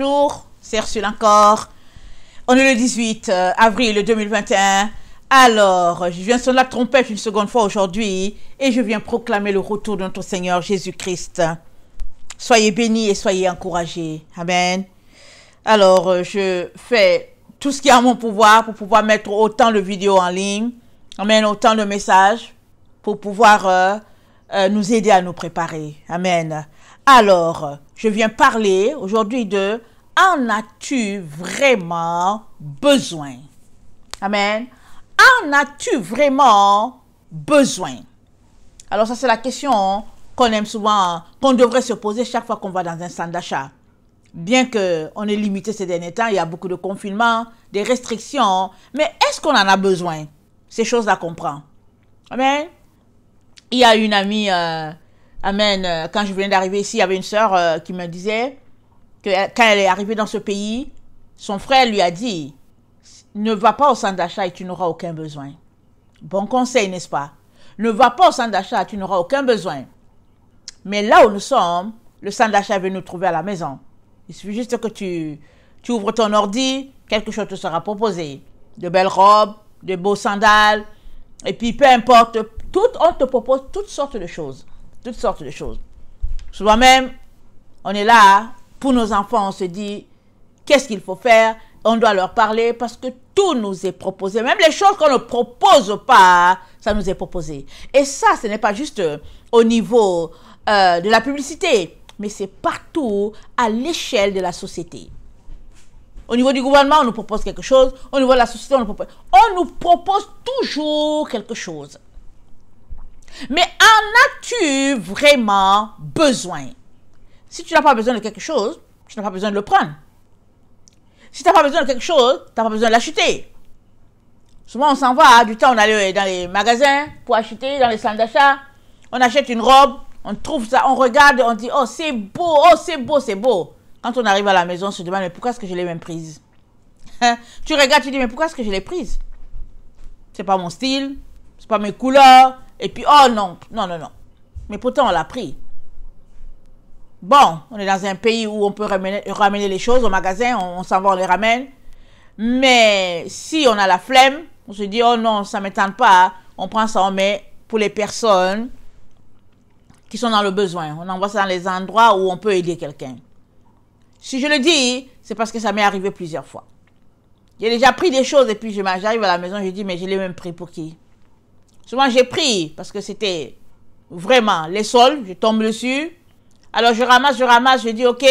Bonjour, c'est Ursule encore. On est le 18 avril 2021. Alors, je viens sonner la trompette une seconde fois aujourd'hui et je viens proclamer le retour de notre Seigneur Jésus-Christ. Soyez bénis et soyez encouragés. Amen. Alors, je fais tout ce qui est en mon pouvoir pour pouvoir mettre autant de vidéos en ligne, amen, autant de messages pour pouvoir nous aider à nous préparer. Amen. Alors, je viens parler aujourd'hui de « En as-tu vraiment besoin ?» Amen. En as-tu vraiment besoin? Alors ça, c'est la question qu'on aime souvent, qu'on devrait se poser chaque fois qu'on va dans un centre d'achat. Bien qu'on est limité ces derniers temps, il y a beaucoup de confinements, des restrictions, mais est-ce qu'on en a besoin? Ces choses-là qu'on prend. Amen. Il y a une amie, amen, quand je venais d'arriver ici, il y avait une sœur qui me disait que quand elle est arrivée dans ce pays, son frère lui a dit: ne va pas au centre d'achat et tu n'auras aucun besoin. Bon conseil, n'est-ce pas? Ne va pas au centre d'achat, tu n'auras aucun besoin. Mais là où nous sommes, le centre d'achat veut nous trouver à la maison. Il suffit juste que tu ouvres ton ordi, quelque chose te sera proposé. De belles robes, de beaux sandales, et puis peu importe, on te propose toutes sortes de choses. Toutes sortes de choses. Souvent même, on est là, pour nos enfants, on se dit, qu'est-ce qu'il faut faire? On doit leur parler parce que tout nous est proposé. Même les choses qu'on ne propose pas, ça nous est proposé. Et ça, ce n'est pas juste au niveau de la publicité, mais c'est partout à l'échelle de la société. Au niveau du gouvernement, on nous propose quelque chose. Au niveau de la société, on nous propose toujours quelque chose. Mais en as-tu vraiment besoin? Si tu n'as pas besoin de quelque chose, tu n'as pas besoin de le prendre. Si tu n'as pas besoin de quelque chose, tu n'as pas besoin de l'acheter. Souvent, on s'en va, du temps, on allait dans les magasins pour acheter, dans les centres d'achat. On achète une robe, on trouve ça, on regarde, on dit, oh, c'est beau, oh, c'est beau, c'est beau. Quand on arrive à la maison, on se demande, mais pourquoi est-ce que je l'ai même prise? Tu regardes, tu dis, mais pourquoi est-ce que je l'ai prise? C'est pas mon style, c'est pas mes couleurs. Et puis, oh non, non, non, non. Mais pourtant, on l'a pris. Bon, on est dans un pays où on peut ramener les choses au magasin, on s'en va, on les ramène. Mais si on a la flemme, on se dit, oh non, ça ne m'étend pas, on prend ça, on met pour les personnes qui sont dans le besoin. On envoie ça dans les endroits où on peut aider quelqu'un. Si je le dis, c'est parce que ça m'est arrivé plusieurs fois. J'ai déjà pris des choses et puis j'arrive à la maison, je dis, mais je l'ai même pris pour qui? Souvent, j'ai pris parce que c'était vraiment les soldes, je tombe dessus. Alors, je ramasse, je dis, ok,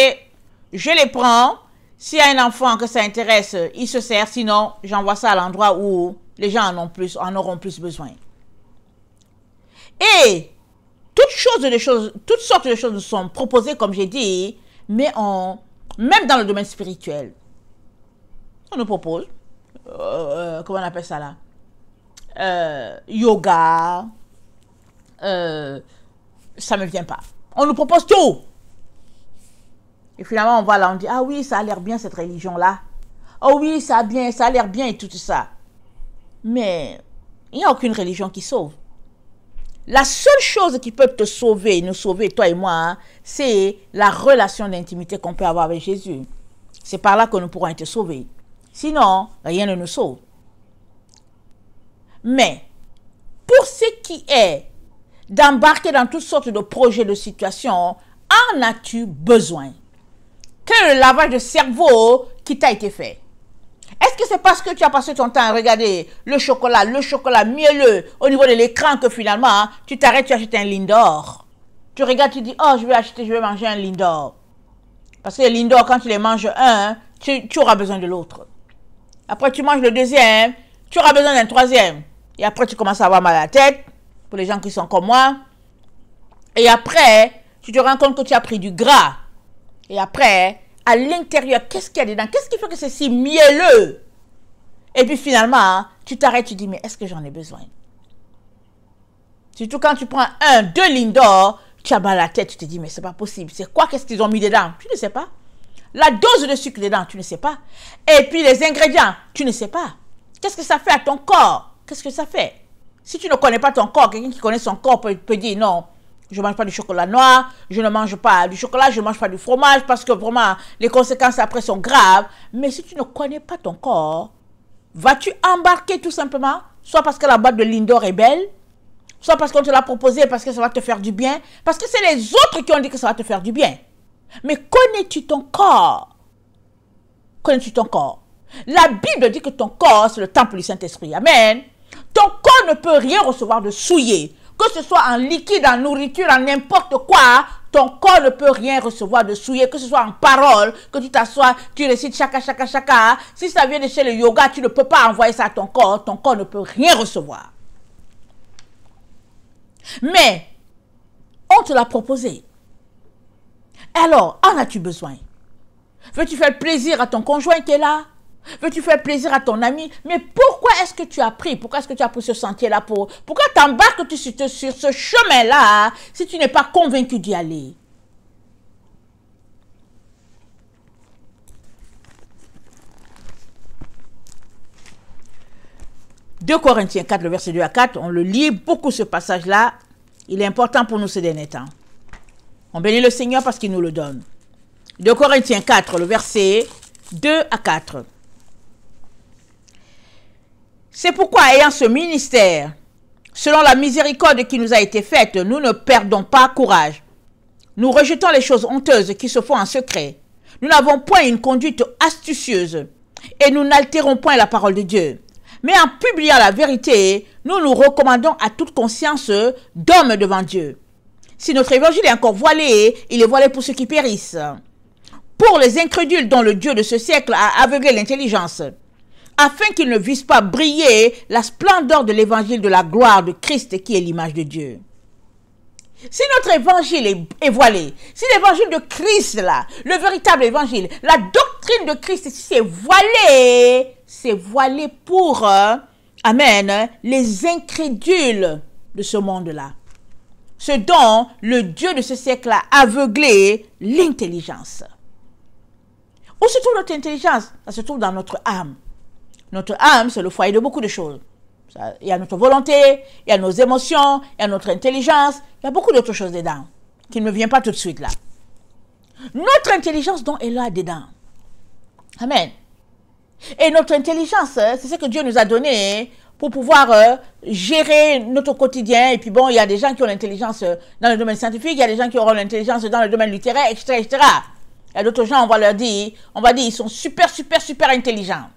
je les prends. S'il y a un enfant que ça intéresse, il se sert. Sinon, j'envoie ça à l'endroit où les gens en auront plus besoin. Et toutes sortes de choses nous sont proposées, comme j'ai dit, mais même dans le domaine spirituel. On nous propose, comment on appelle ça là? Yoga, ça ne me vient pas. On nous propose tout. Et finalement, on va là, on dit, ah oui, ça a l'air bien cette religion-là. Oh oui, ça a l'air bien et tout ça. Mais il n'y a aucune religion qui sauve. La seule chose qui peut te sauver, nous sauver, toi et moi, hein, c'est la relation d'intimité qu'on peut avoir avec Jésus. C'est par là que nous pourrons être sauvés. Sinon, rien ne nous sauve. Mais, pour ce qui est d'embarquer dans toutes sortes de projets, de situations, en as-tu besoin? Quel est le lavage de cerveau qui t'a été fait? Est-ce que c'est parce que tu as passé ton temps à regarder le chocolat mielleux au niveau de l'écran que finalement, hein, tu t'arrêtes, tu achètes un Lindor? Tu regardes, tu dis, oh, je vais manger un Lindor. Parce que les Lindor, quand tu les manges un, tu auras besoin de l'autre. Après, tu manges le deuxième, tu auras besoin d'un troisième. Et après, tu commences à avoir mal à la tête. Pour les gens qui sont comme moi. Et après, tu te rends compte que tu as pris du gras. Et après, à l'intérieur, qu'est-ce qu'il y a dedans? Qu'est-ce qui fait que c'est si mielleux? Et puis finalement, tu t'arrêtes, tu dis, mais est-ce que j'en ai besoin? Surtout quand tu prends deux Lindor, tu as mal à la tête, tu te dis, mais c'est pas possible. C'est quoi? Qu'est-ce qu'ils ont mis dedans? Tu ne sais pas. La dose de sucre dedans, tu ne sais pas. Et puis les ingrédients, tu ne sais pas. Qu'est-ce que ça fait à ton corps? Qu'est-ce que ça fait? Si tu ne connais pas ton corps, quelqu'un qui connaît son corps peut dire non, Je ne mange pas du chocolat noir, je ne mange pas du chocolat, je ne mange pas du fromage parce que vraiment, les conséquences après sont graves. Mais si tu ne connais pas ton corps, vas-tu embarquer tout simplement, soit parce que la boîte de Lindor est belle, soit parce qu'on te l'a proposé parce que ça va te faire du bien, parce que c'est les autres qui ont dit que ça va te faire du bien. Mais connais-tu ton corps? Connais-tu ton corps? La Bible dit que ton corps, c'est le temple du Saint-Esprit. Amen. Ton corps ne peut rien recevoir de souillé. Que ce soit en liquide, en nourriture, en n'importe quoi, ton corps ne peut rien recevoir de souillé. Que ce soit en parole, que tu t'assois, tu récites chaka, chaka, chaka. Si ça vient de chez le yoga, tu ne peux pas envoyer ça à ton corps ne peut rien recevoir. Mais, on te l'a proposé. Alors, en as-tu besoin? Veux-tu faire plaisir à ton conjoint qui est là? Veux-tu faire plaisir à ton ami? Mais pourquoi est-ce que tu as pris? Pourquoi est-ce que tu as pris ce sentier-là? Pourquoi t'embarques-tu sur ce chemin-là si tu n'es pas convaincu d'y aller? Deux Corinthiens 4, le verset 2 à 4, on le lit beaucoup ce passage-là. Il est important pour nous ces derniers temps. On bénit le Seigneur parce qu'il nous le donne. 2 Corinthiens 4, le verset 2 à 4. C'est pourquoi, ayant ce ministère, selon la miséricorde qui nous a été faite, nous ne perdons pas courage. Nous rejetons les choses honteuses qui se font en secret. Nous n'avons point une conduite astucieuse et nous n'altérons point la parole de Dieu. Mais en publiant la vérité, nous nous recommandons à toute conscience d'homme devant Dieu. Si notre évangile est encore voilé, il est voilé pour ceux qui périssent. Pour les incrédules dont le Dieu de ce siècle a aveuglé l'intelligence, afin qu'ils ne vissent pas briller la splendeur de l'évangile de la gloire de Christ qui est l'image de Dieu. Si notre évangile est voilé, si l'évangile de Christ là, le véritable évangile, la doctrine de Christ, si c'est voilé pour, amen, les incrédules de ce monde-là. Ce dont le Dieu de ce siècle a aveuglé l'intelligence. Où se trouve notre intelligence? Ça se trouve dans notre âme. Notre âme, c'est le foyer de beaucoup de choses. Il y a notre volonté, il y a nos émotions, il y a notre intelligence, il y a beaucoup d'autres choses dedans, qui ne me viennent pas tout de suite là. Notre intelligence, donc, est là dedans. Amen. Et notre intelligence, c'est ce que Dieu nous a donné pour pouvoir gérer notre quotidien. Et puis bon, il y a des gens qui ont l'intelligence dans le domaine scientifique, il y a des gens qui auront l'intelligence dans le domaine littéraire, etc., etc. Il y a d'autres gens, on va dire, ils sont super intelligents.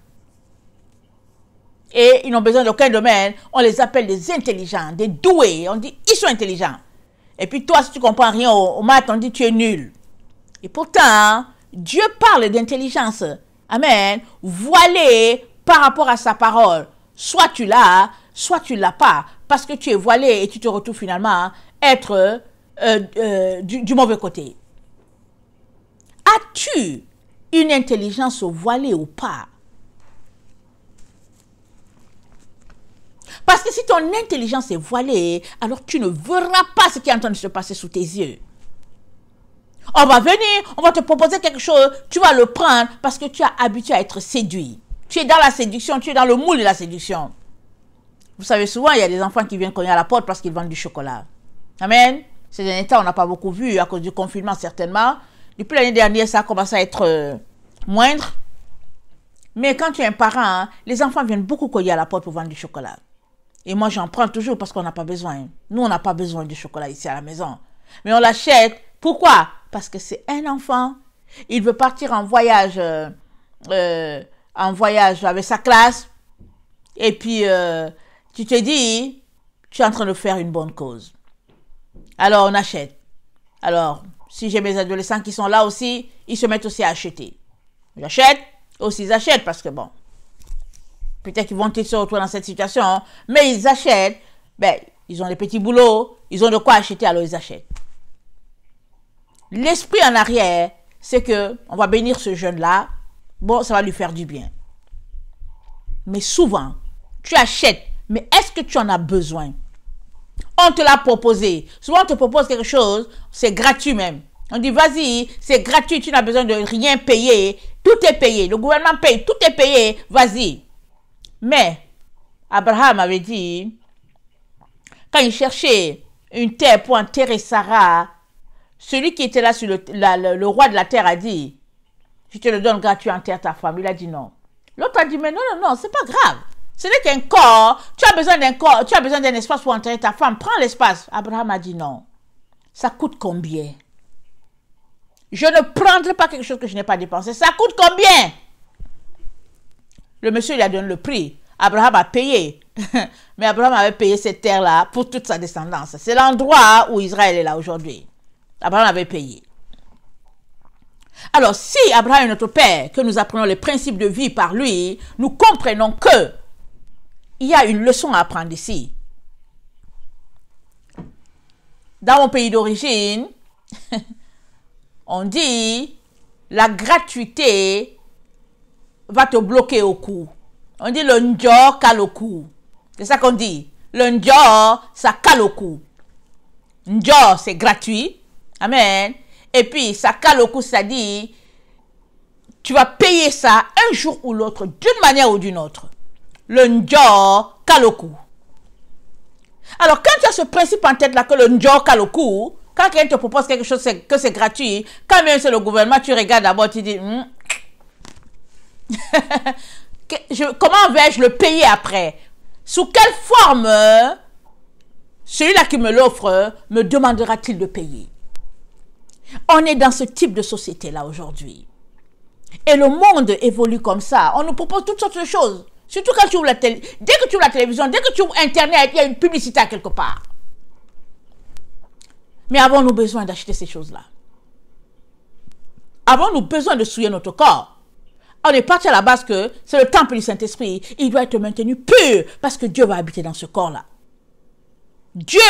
Et ils n'ont besoin d'aucun domaine. On les appelle des intelligents, des doués. On dit, ils sont intelligents. Et puis toi, si tu ne comprends rien au maths, on dit, tu es nul. Et pourtant, Dieu parle d'intelligence. Amen. Voilé par rapport à sa parole. Soit tu l'as, soit tu ne l'as pas. Parce que tu es voilé et tu te retrouves finalement être du mauvais côté. As-tu une intelligence voilée ou pas? Parce que si ton intelligence est voilée, alors tu ne verras pas ce qui est en train de se passer sous tes yeux. On va venir, on va te proposer quelque chose, tu vas le prendre parce que tu as habitué à être séduit. Tu es dans la séduction, tu es dans le moule de la séduction. Vous savez, souvent, il y a des enfants qui viennent cogner à la porte parce qu'ils vendent du chocolat. Amen. Ces derniers temps, on n'a pas beaucoup vu à cause du confinement, certainement. Depuis l'année dernière, ça a commencé à être moindre. Mais quand tu es un parent, les enfants viennent beaucoup cogner à la porte pour vendre du chocolat. Et moi, j'en prends toujours parce qu'on n'a pas besoin. Nous, on n'a pas besoin du chocolat ici à la maison. Mais on l'achète. Pourquoi? Parce que c'est un enfant. Il veut partir en voyage avec sa classe. Et puis, tu te dis, tu es en train de faire une bonne cause. Alors, on achète. Alors, si j'ai mes adolescents qui sont là aussi, ils se mettent aussi à acheter. J'achète, aussi ils achètent parce que bon, peut-être qu'ils vont se retrouver dans cette situation, mais ils achètent, ben, ils ont des petits boulots, ils ont de quoi acheter, alors ils achètent. L'esprit en arrière, c'est que on va bénir ce jeune-là, bon, ça va lui faire du bien. Mais souvent, tu achètes, mais est-ce que tu en as besoin? On te l'a proposé. Souvent, on te propose quelque chose, c'est gratuit même. On dit, vas-y, c'est gratuit, tu n'as besoin de rien payer. Tout est payé, le gouvernement paye, tout est payé, vas-y. Mais, Abraham avait dit, quand il cherchait une terre pour enterrer Sarah, celui qui était là sur le roi de la terre a dit, je te le donne gratuit, enterre ta femme. Il a dit non. L'autre a dit, mais non, non, non, c'est pas grave. Ce n'est qu'un corps. Tu as besoin d'un corps, tu as besoin d'un espace pour enterrer ta femme. Prends l'espace. Abraham a dit non. Ça coûte combien? Je ne prendrai pas quelque chose que je n'ai pas dépensé. Ça coûte combien? Le monsieur lui a donné le prix. Abraham a payé. Mais Abraham avait payé cette terre-là pour toute sa descendance. C'est l'endroit où Israël est là aujourd'hui. Abraham avait payé. Alors, si Abraham est notre père, que nous apprenons les principes de vie par lui, nous comprenons que il y a une leçon à apprendre ici. Dans mon pays d'origine, on dit la gratuité va te bloquer au cou. On dit le njor cale au cou. C'est ça qu'on dit. Le njor, ça cale au cou. Njor, c'est gratuit. Amen. Et puis, ça cale au cou, c'est-à-dire, tu vas payer ça un jour ou l'autre, d'une manière ou d'une autre. Le njor cale au cou. Alors, quand tu as ce principe en tête là, que le njor cale au cou, quand quelqu'un te propose quelque chose que c'est gratuit, quand même c'est le gouvernement, tu regardes d'abord, tu dis, comment vais-je le payer après? Sous quelle forme celui-là qui me l'offre me demandera-t-il de payer? On est dans ce type de société-là aujourd'hui. Et le monde évolue comme ça. On nous propose toutes sortes de choses. Surtout quand tu ouvres la télé. Dès que tu ouvres la télévision, dès que tu ouvres Internet, il y a une publicité à quelque part. Mais avons-nous besoin d'acheter ces choses-là? Avons-nous besoin de souiller notre corps? On est parti à la base que c'est le temple du Saint-Esprit. Il doit être maintenu pur parce que Dieu va habiter dans ce corps-là. Dieu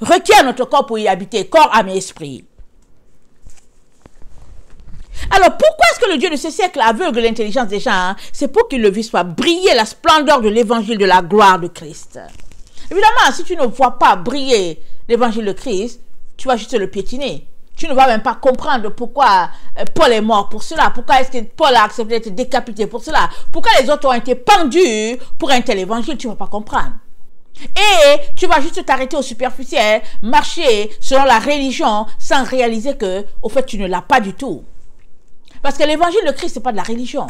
requiert notre corps pour y habiter, corps, âme et esprit. Alors, pourquoi est-ce que le Dieu de ce siècle aveugle l'intelligence des gens? C'est pour qu'ils le vissent pas briller la splendeur de l'évangile de la gloire de Christ. Évidemment, si tu ne vois pas briller l'évangile de Christ, tu vas juste le piétiner. Tu ne vas même pas comprendre pourquoi Paul est mort pour cela. Pourquoi est-ce que Paul a accepté d'être décapité pour cela. Pourquoi les autres ont été pendus pour un tel évangile. Tu ne vas pas comprendre. Et tu vas juste t'arrêter au superficiel, marcher selon la religion sans réaliser que, au fait, tu ne l'as pas du tout. Parce que l'évangile de Christ, ce n'est pas de la religion.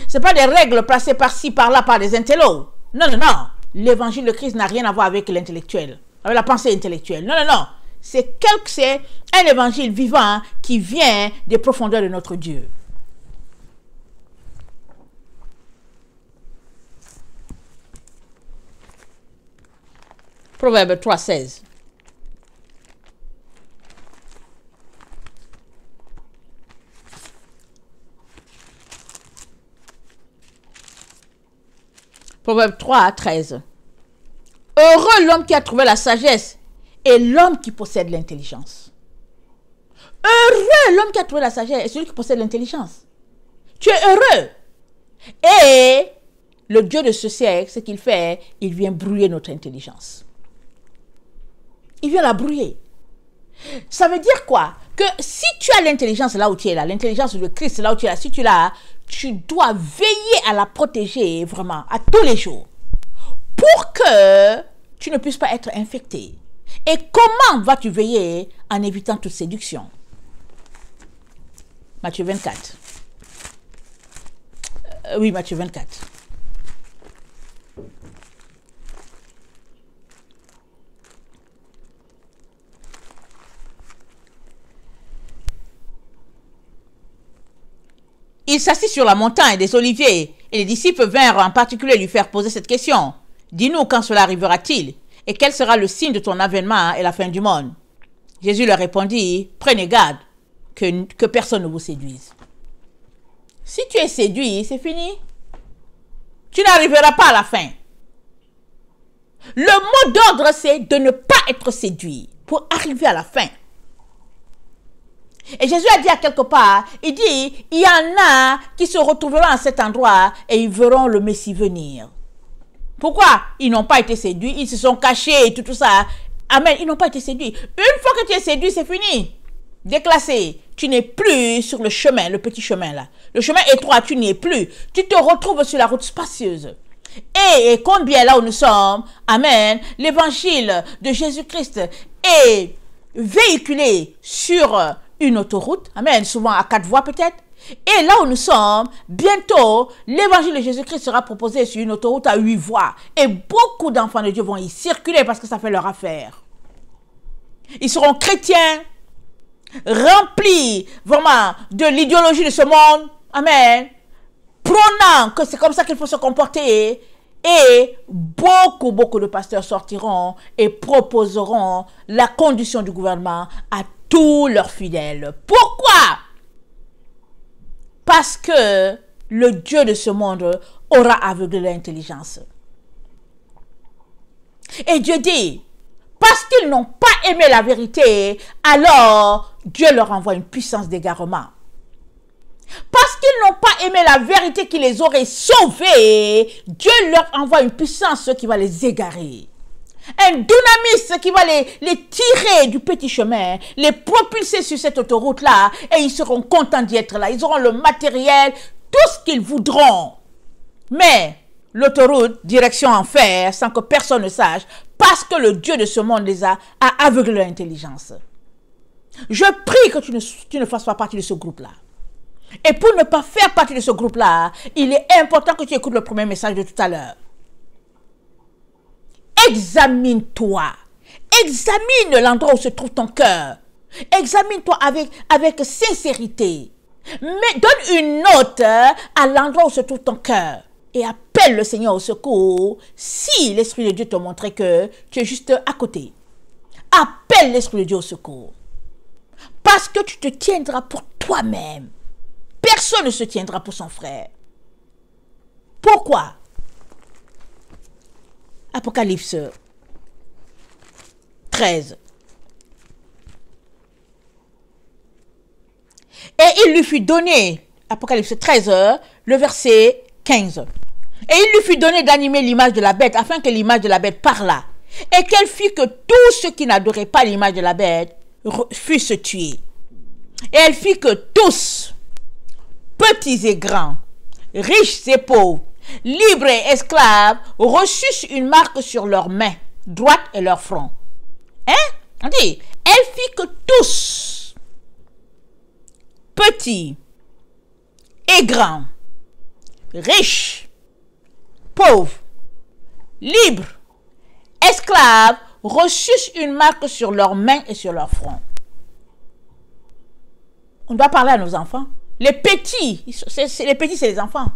Ce n'est pas des règles placées par-ci, par-là, par des intellos. Non, non, non. L'évangile de Christ n'a rien à voir avec l'intellectuel, avec la pensée intellectuelle. Non, non, non. C'est un évangile vivant qui vient des profondeurs de notre Dieu. Proverbe 3,16. Proverbe 3,13. Heureux l'homme qui a trouvé la sagesse et l'homme qui possède l'intelligence. Heureux l'homme qui a trouvé la sagesse et celui qui possède l'intelligence. Tu es heureux. Et le Dieu de ce siècle, ce qu'il fait, il vient brouiller notre intelligence. Il vient la brouiller. Ça veut dire quoi? Que si tu as l'intelligence là où tu es là, l'intelligence de Christ là où tu es là, si tu l'as, tu dois veiller à la protéger vraiment, à tous les jours, pour que tu ne puisses pas être infecté. Et comment vas-tu veiller en évitant toute séduction? Matthieu 24. Oui, Matthieu 24. Il s'assit sur la montagne des Oliviers et les disciples vinrent en particulier lui faire poser cette question. Dis-nous quand cela arrivera-t-il et quel sera le signe de ton avènement et la fin du monde? Jésus leur répondit, prenez garde que personne ne vous séduise. Si tu es séduit, c'est fini. Tu n'arriveras pas à la fin. Le mot d'ordre, c'est de ne pas être séduit pour arriver à la fin. Et Jésus a dit à quelque part, il dit, il y en a qui se retrouveront à cet endroit et ils verront le Messie venir. Pourquoi? Ils n'ont pas été séduits, ils se sont cachés et tout ça. Amen, ils n'ont pas été séduits. Une fois que tu es séduit, c'est fini. Déclassé, tu n'es plus sur le chemin, le petit chemin là. Le chemin étroit, tu n'y es plus. Tu te retrouves sur la route spacieuse. Et combien là où nous sommes, amen, l'évangile de Jésus-Christ est véhiculé sur une autoroute, amen, souvent à 4 voies peut-être. Et là où nous sommes, bientôt, l'évangile de Jésus-Christ sera proposé sur une autoroute à 8 voies. Et beaucoup d'enfants de Dieu vont y circuler parce que ça fait leur affaire. Ils seront chrétiens, remplis vraiment de l'idéologie de ce monde, amen, prônant que c'est comme ça qu'il faut se comporter. Et beaucoup de pasteurs sortiront et proposeront la condition du gouvernement à tous leurs fidèles. Pourquoi? Parce que le Dieu de ce monde aura aveuglé l'intelligence. Et Dieu dit, parce qu'ils n'ont pas aimé la vérité, alors Dieu leur envoie une puissance d'égarement. Parce qu'ils n'ont pas aimé la vérité qui les aurait sauvés, Dieu leur envoie une puissance qui va les égarer. Un dynamis qui va les tirer du petit chemin, les propulser sur cette autoroute-là, et ils seront contents d'y être là. Ils auront le matériel, tout ce qu'ils voudront. Mais l'autoroute, direction enfer, sans que personne ne sache, parce que le Dieu de ce monde les a aveuglé l'intelligence. Je prie que tu ne fasses pas partie de ce groupe-là. Et pour ne pas faire partie de ce groupe-là, il est important que tu écoutes le premier message de tout à l'heure. Examine-toi. Examine l'endroit où se trouve ton cœur. Examine-toi avec sincérité. Mais donne une note à l'endroit où se trouve ton cœur. Et appelle le Seigneur au secours si l'Esprit de Dieu te montrait que tu es juste à côté. Appelle l'Esprit de Dieu au secours. Parce que tu te tiendras pour toi-même. Personne ne se tiendra pour son frère. Pourquoi? Apocalypse 13. Et il lui fut donné, Apocalypse 13, le verset 15. Et il lui fut donné d'animer l'image de la bête, afin que l'image de la bête parlât. Et qu'elle fit que tous ceux qui n'adoraient pas l'image de la bête fussent tués. Et elle fit que tous, petits et grands, riches et pauvres, libres et esclaves, reçussent une marque sur leurs mains droite et leur front. On dit, elle fit que tous, petits et grands, riches, pauvres, libres, esclaves, reçussent une marque sur leurs mains et sur leur front. On doit parler à nos enfants. Les petits, c'est les enfants.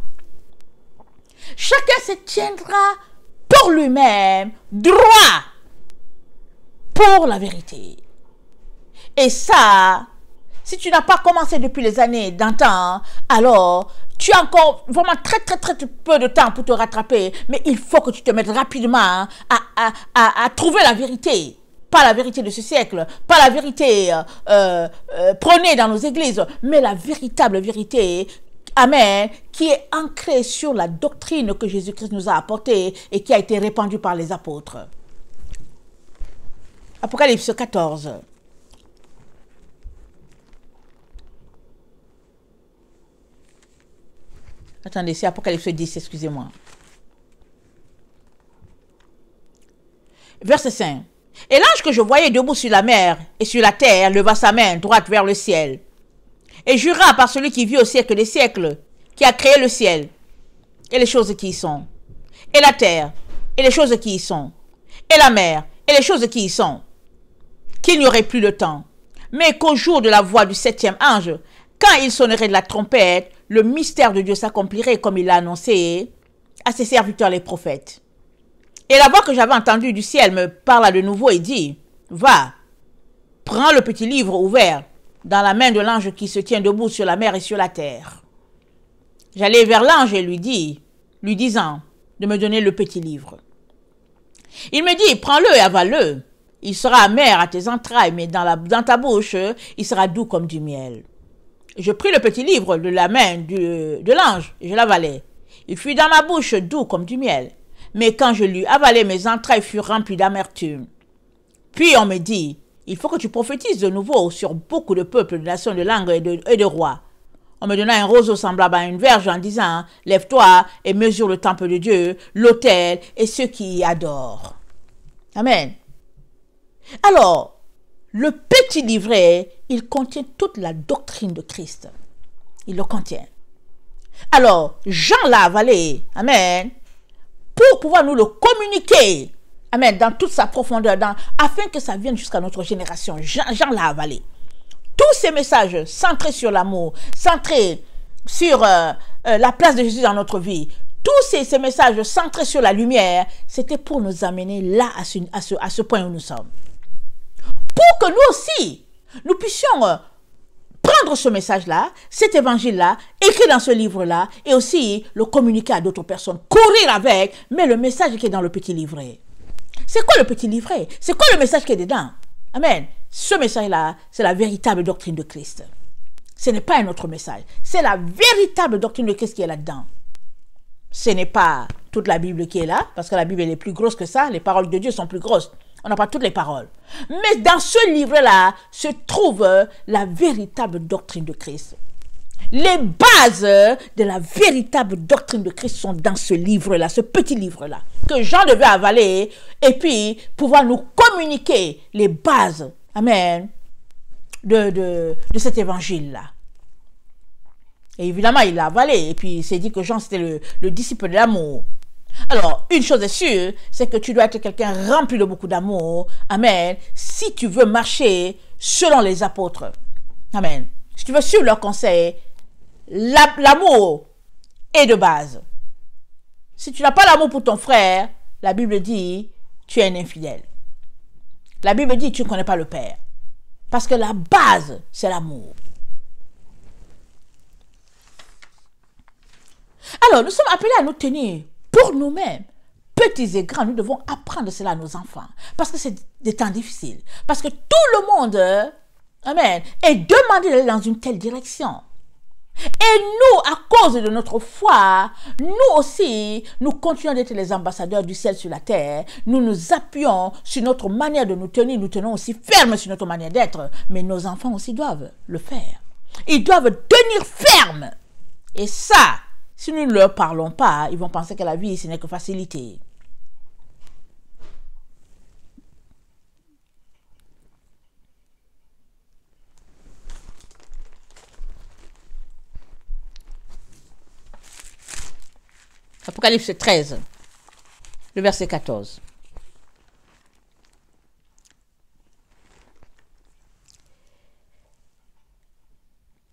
Chacun se tiendra pour lui-même droit pour la vérité. Et ça, si tu n'as pas commencé depuis les années d'antan, alors tu as encore vraiment très peu de temps pour te rattraper. Mais il faut que tu te mettes rapidement à trouver la vérité. Pas la vérité de ce siècle, pas la vérité prônée dans nos églises, mais la véritable vérité, amen, qui est ancrée sur la doctrine que Jésus-Christ nous a apportée et qui a été répandue par les apôtres. Apocalypse 14. Attendez, c'est Apocalypse 10, excusez-moi. Verset 5. Et l'ange que je voyais debout sur la mer et sur la terre leva sa main droite vers le ciel et jura par celui qui vit au siècle des siècles, qui a créé le ciel et les choses qui y sont, et la terre et les choses qui y sont, et la mer et les choses qui y sont, qu'il n'y aurait plus de temps, mais qu'au jour de la voix du 7e ange, quand il sonnerait de la trompette, le mystère de Dieu s'accomplirait comme il l'a annoncé à ses serviteurs les prophètes. Et la voix que j'avais entendue du ciel me parla de nouveau et dit, « Va, prends le petit livre ouvert dans la main de l'ange qui se tient debout sur la mer et sur la terre. » J'allai vers l'ange et lui disant de me donner le petit livre. Il me dit, « Prends-le et avale-le. Il sera amer à tes entrailles, mais dans ta bouche, il sera doux comme du miel. » Je pris le petit livre de la main de l'ange et je l'avalai. Il fut dans ma bouche doux comme du miel. Mais quand je l'eus avalé, mes entrailles furent remplies d'amertume. Puis on me dit, il faut que tu prophétises de nouveau sur beaucoup de peuples, de nations, de langues et de rois. On me donna un roseau semblable à une verge en disant, lève-toi et mesure le temple de Dieu, l'autel et ceux qui y adorent. Amen. Alors, le petit livret, il contient toute la doctrine de Christ. Il le contient. Alors, Jean l'a avalé. Amen. Pour pouvoir nous le communiquer. Amen. Dans toute sa profondeur, afin que ça vienne jusqu'à notre génération. Jean l'a avalé. Tous ces messages centrés sur l'amour, centrés sur la place de Jésus dans notre vie, tous ces messages centrés sur la lumière, c'était pour nous amener là, à ce point où nous sommes. Pour que nous aussi, nous puissions prendre ce message-là, cet évangile-là, écrit dans ce livre-là, et aussi le communiquer à d'autres personnes, courir avec, mais le message qui est dans le petit livret. C'est quoi le petit livret? C'est quoi le message qui est dedans? Amen. Ce message-là, c'est la véritable doctrine de Christ. Ce n'est pas un autre message. C'est la véritable doctrine de Christ qui est là-dedans. Ce n'est pas toute la Bible qui est là, parce que la Bible elle est plus grosse que ça. Les paroles de Dieu sont plus grosses. On n'a pas toutes les paroles. Mais dans ce livre-là se trouve la véritable doctrine de Christ. Les bases de la véritable doctrine de Christ sont dans ce livre-là, ce petit livre-là, que Jean devait avaler et puis pouvoir nous communiquer les bases, amen, de cet évangile-là. Et évidemment, il l'a avalé et puis il s'est dit que Jean, c'était le disciple de l'amour. Alors, une chose est sûre, c'est que tu dois être quelqu'un rempli de beaucoup d'amour, amen, si tu veux marcher selon les apôtres. Amen. Si tu veux suivre leurs conseils, l'amour est de base. Si tu n'as pas l'amour pour ton frère, la Bible dit, tu es un infidèle. La Bible dit, tu ne connais pas le Père. Parce que la base, c'est l'amour. Alors, nous sommes appelés à nous tenir pour nous-mêmes. Petits et grands, nous devons apprendre cela à nos enfants. Parce que c'est des temps difficiles. Parce que tout le monde, amen, est demandé d'aller dans une telle direction. Et nous, à cause de notre foi, nous aussi, nous continuons d'être les ambassadeurs du ciel sur la terre. Nous nous appuyons sur notre manière de nous tenir. Nous tenons aussi ferme sur notre manière d'être. Mais nos enfants aussi doivent le faire. Ils doivent tenir ferme. Et ça, si nous ne leur parlons pas, ils vont penser que la vie, ce n'est que facilité. Apocalypse 13, le verset 14.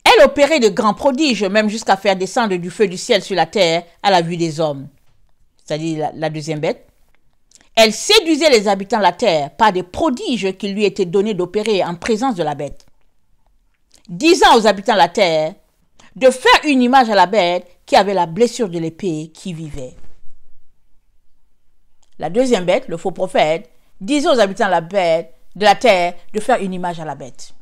Elle opérait de grands prodiges, même jusqu'à faire descendre du feu du ciel sur la terre à la vue des hommes. C'est-à-dire la deuxième bête. Elle séduisait les habitants de la terre par des prodiges qui lui étaient donnés d'opérer en présence de la bête, disant aux habitants de la terre de faire une image à la bête qui avait la blessure de l'épée qui vivait. La deuxième bête, le faux prophète, disait aux habitants de la terre de faire une image à la bête.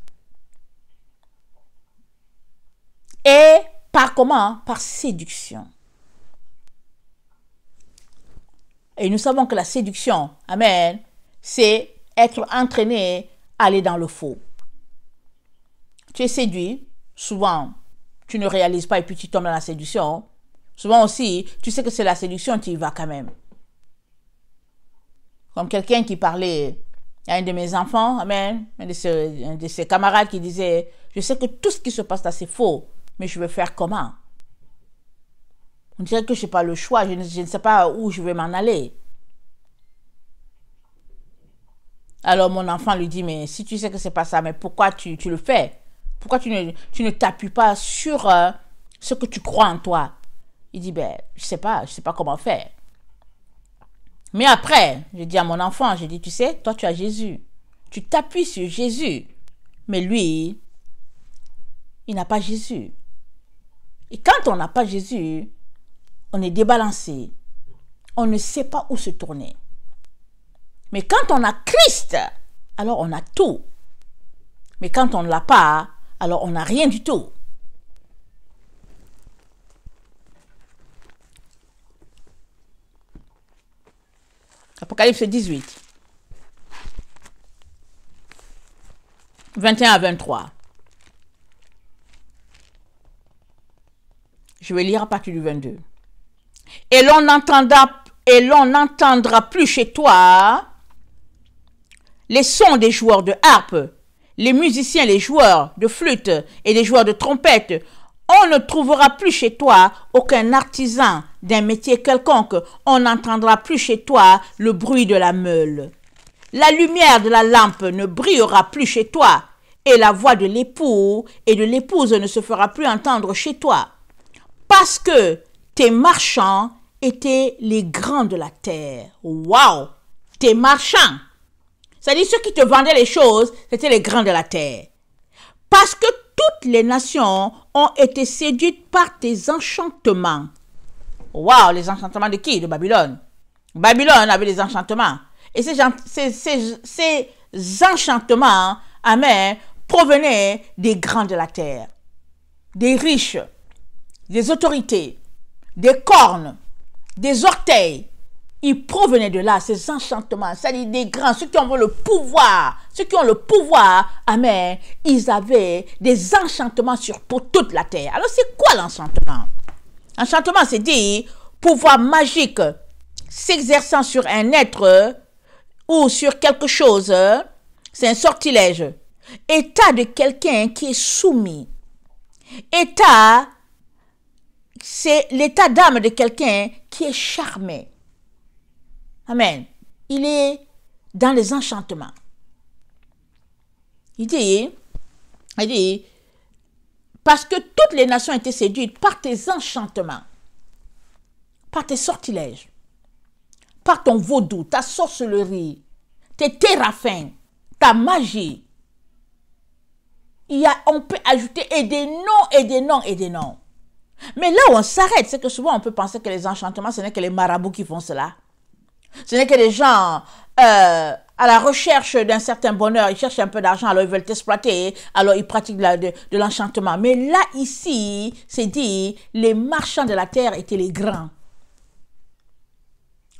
Et par comment? Par séduction. Et nous savons que la séduction, amen, c'est être entraîné à aller dans le faux. Tu es séduit, souvent tu ne réalises pas et puis tu tombes dans la séduction. Souvent aussi, tu sais que c'est la séduction, tu y vas quand même. Comme quelqu'un qui parlait à un de mes enfants, amen, un de ses camarades qui disait, je sais que tout ce qui se passe là c'est faux, mais je veux faire comment? On dirait que je n'ai pas le choix, je ne sais pas où je vais m'en aller. Alors mon enfant lui dit, mais si tu sais que c'est pas ça, mais pourquoi tu le fais? Pourquoi tu ne t'appuies pas sur ce que tu crois en toi? Il dit, ben, je sais pas comment faire. Mais après, je dis à mon enfant, je dis, tu sais, toi tu as Jésus. Tu t'appuies sur Jésus. Mais lui, il n'a pas Jésus. Et quand on n'a pas Jésus, on est débalancé. On ne sait pas où se tourner. Mais quand on a Christ, alors on a tout. Mais quand on ne l'a pas, alors on n'a rien du tout. Apocalypse 18. 21 à 23. Je vais lire à partir du 22. Et l'on n'entendra plus chez toi les sons des joueurs de harpe, les musiciens, les joueurs de flûte et les joueurs de trompette. On ne trouvera plus chez toi aucun artisan d'un métier quelconque. On n'entendra plus chez toi le bruit de la meule. La lumière de la lampe ne brillera plus chez toi, et la voix de l'époux et de l'épouse ne se fera plus entendre chez toi, parce que tes marchands étaient les grands de la terre. Waouh! Tes marchands! C'est-à-dire ceux qui te vendaient les choses, c'était les grands de la terre. Parce que toutes les nations ont été séduites par tes enchantements. Waouh! Les enchantements de qui? De Babylone. Babylone avait des enchantements. Et ces enchantements, amen, provenaient des grands de la terre, des riches, des autorités, des cornes, des orteils. Ils provenaient de là, ces enchantements, c'est-à-dire des grands, ceux qui ont le pouvoir, amen, ils avaient des enchantements pour toute la terre. Alors c'est quoi l'enchantement? Enchantement, c'est dire pouvoir magique s'exerçant sur un être ou sur quelque chose, c'est un sortilège. État de quelqu'un qui est soumis. État, c'est l'état d'âme de quelqu'un qui est charmé. Amen. Il est dans les enchantements. Il dit, parce que toutes les nations étaient séduites par tes enchantements, par tes sortilèges, par ton vaudou, ta sorcellerie, tes téraphins, ta magie. On peut ajouter et des noms, et des noms, et des noms. Mais là où on s'arrête, c'est que souvent on peut penser que les enchantements, ce n'est que les marabouts qui font cela. Ce n'est que des gens à la recherche d'un certain bonheur, ils cherchent un peu d'argent, alors ils veulent t'exploiter, alors ils pratiquent de l'enchantement. Mais là, ici, c'est dit, les marchands de la terre étaient les grands.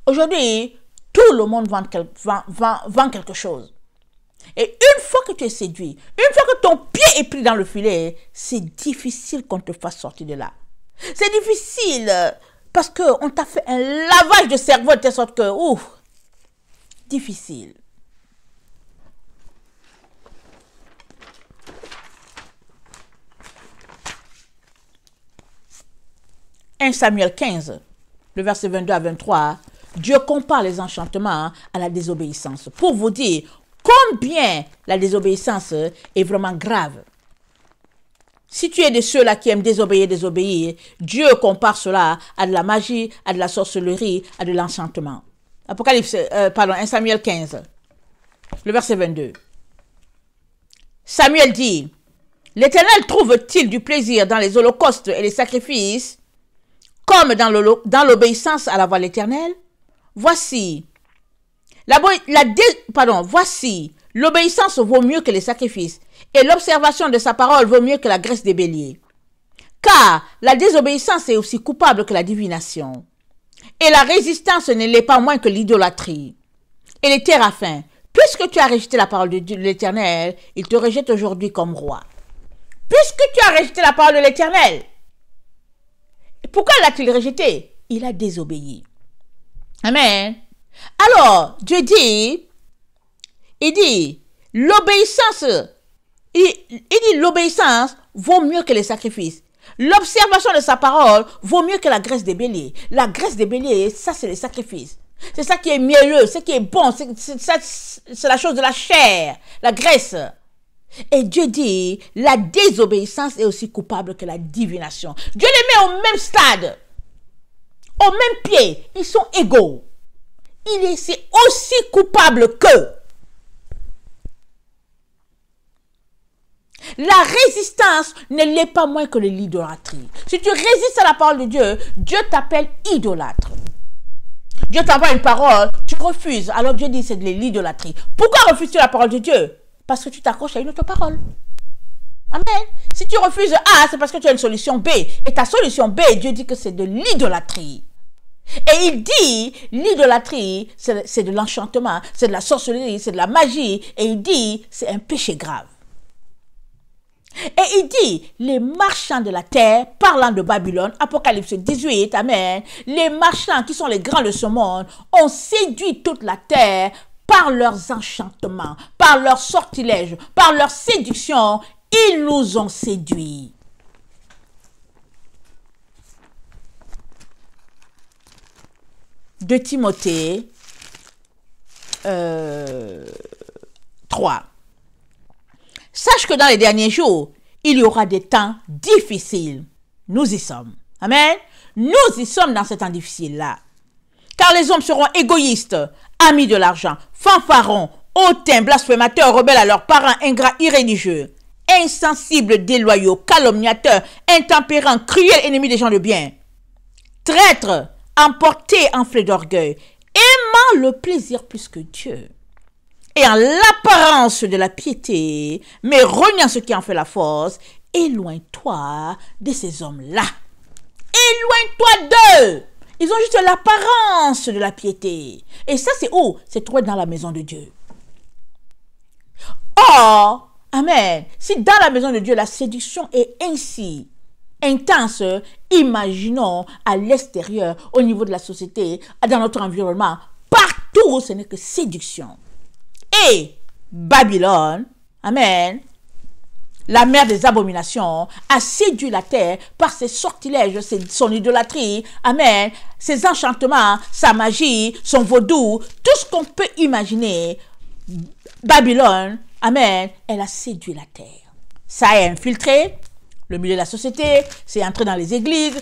Aujourd'hui, tout le monde vend quelque chose. Et une fois que tu es séduit, une fois que ton pied est pris dans le filet, c'est difficile qu'on te fasse sortir de là. C'est difficile parce qu'on t'a fait un lavage de cerveau de telle sorte que, difficile. « 1 Samuel 15, le verset 22 à 23, Dieu compare les enchantements à la désobéissance. Pour vous dire combien la désobéissance est vraiment grave. Si tu es de ceux-là qui aiment désobéir, Dieu compare cela à de la magie, à de la sorcellerie, à de l'enchantement. 1 Samuel 15, le verset 22. Samuel dit, « L'Éternel trouve-t-il du plaisir dans les holocaustes et les sacrifices, comme dans l'obéissance à la voix de l'Éternel? Voici, l'obéissance vaut mieux que les sacrifices, et l'observation de sa parole vaut mieux que la graisse des béliers. Car la désobéissance est aussi coupable que la divination, et la résistance ne l'est pas moins que l'idolâtrie. Et les téraphins, puisque tu as rejeté la parole de l'Éternel, il te rejette aujourd'hui comme roi. » Puisque tu as rejeté la parole de l'Éternel, pourquoi l'a-t-il rejeté? Il a désobéi. Amen. Alors, Dieu dit, l'obéissance, l'obéissance vaut mieux que les sacrifices. L'observation de sa parole vaut mieux que la graisse des béliers. La graisse des béliers, ça c'est les sacrifices. C'est ça qui est mielleux, ce qui est bon, c'est la chose de la chair, la graisse. Et Dieu dit, la désobéissance est aussi coupable que la divination. Dieu les met au même stade, au même pied. Ils sont égaux. C'est aussi coupable que. La résistance ne l'est pas moins que l'idolâtrie. Si tu résistes à la parole de Dieu, Dieu t'appelle idolâtre. Dieu t'envoie une parole, tu refuses. Alors Dieu dit, c'est de l'idolâtrie. Pourquoi refuses-tu la parole de Dieu? Parce que tu t'accroches à une autre parole. Amen. Si tu refuses A, c'est parce que tu as une solution B. Et ta solution B, Dieu dit que c'est de l'idolâtrie. Et il dit, l'idolâtrie, c'est de l'enchantement, c'est de la sorcellerie, c'est de la magie. Et il dit, c'est un péché grave. Et il dit, les marchands de la terre, parlant de Babylone, Apocalypse 18, amen, les marchands qui sont les grands de ce monde, ont séduit toute la terre par leurs enchantements, par leurs sortilèges, par leurs séductions, ils nous ont séduits. De Timothée 3. Sache que dans les derniers jours, il y aura des temps difficiles. Nous y sommes. Amen. Nous y sommes dans ces temps difficiles-là. Car les hommes seront égoïstes, amis de l'argent, fanfarons, hautains, blasphémateurs, rebelles à leurs parents, ingrats, irréligieux, insensibles, déloyaux, calomniateurs, intempérants, cruels, ennemis des gens de bien, traîtres, emportés, enflés d'orgueil, aimant le plaisir plus que Dieu, et en l'apparence de la piété, mais reniant ce qui en fait la force, éloigne-toi de ces hommes-là. Éloigne-toi d'eux. Ils ont juste l'apparence de la piété. Et ça, c'est où? C'est trouvé dans la maison de Dieu. Or, amen, si dans la maison de Dieu, la séduction est ainsi intense, imaginons à l'extérieur, au niveau de la société, dans notre environnement, partout, ce n'est que séduction. Et Babylone, amen, la mère des abominations, a séduit la terre par ses sortilèges, son idolâtrie, amen, ses enchantements, sa magie, son vaudou, tout ce qu'on peut imaginer. Babylone, amen, elle a séduit la terre. Ça a infiltré le milieu de la société, c'est entré dans les églises,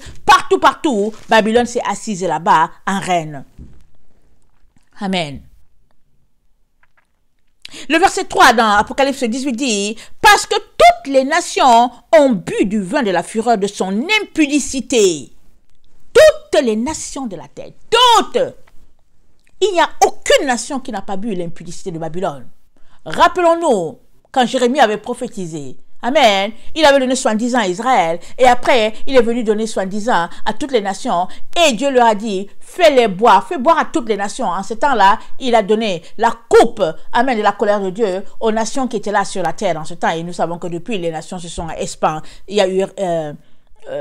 partout, Babylone s'est assise là-bas en reine. Amen. Le verset 3 dans Apocalypse 18 dit, « Parce que toutes les nations ont bu du vin de la fureur de son impudicité. » Toutes les nations de la terre, toutes. Il n'y a aucune nation qui n'a pas bu l'impudicité de Babylone. Rappelons-nous, quand Jérémie avait prophétisé, amen, il avait donné 70 ans à Israël, et après, il est venu donner 70 ans à toutes les nations, et Dieu leur a dit, fais boire à toutes les nations. En ce temps-là, il a donné la coupe, amen, de la colère de Dieu aux nations qui étaient là sur la terre dans ce temps, et nous savons que depuis, les nations se sont expandues, se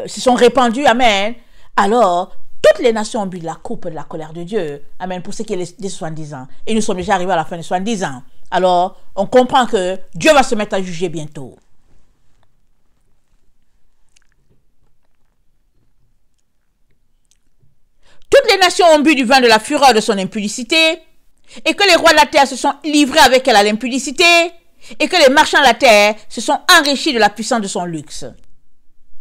sont répandues, amen. Alors, toutes les nations ont bu de la coupe de la colère de Dieu, amen, pour ce qui est des 70 ans. Et nous sommes déjà arrivés à la fin des 70 ans. Alors, on comprend que Dieu va se mettre à juger bientôt. Toutes les nations ont bu du vin de la fureur de son impudicité, et que les rois de la terre se sont livrés avec elle à l'impudicité, et que les marchands de la terre se sont enrichis de la puissance de son luxe.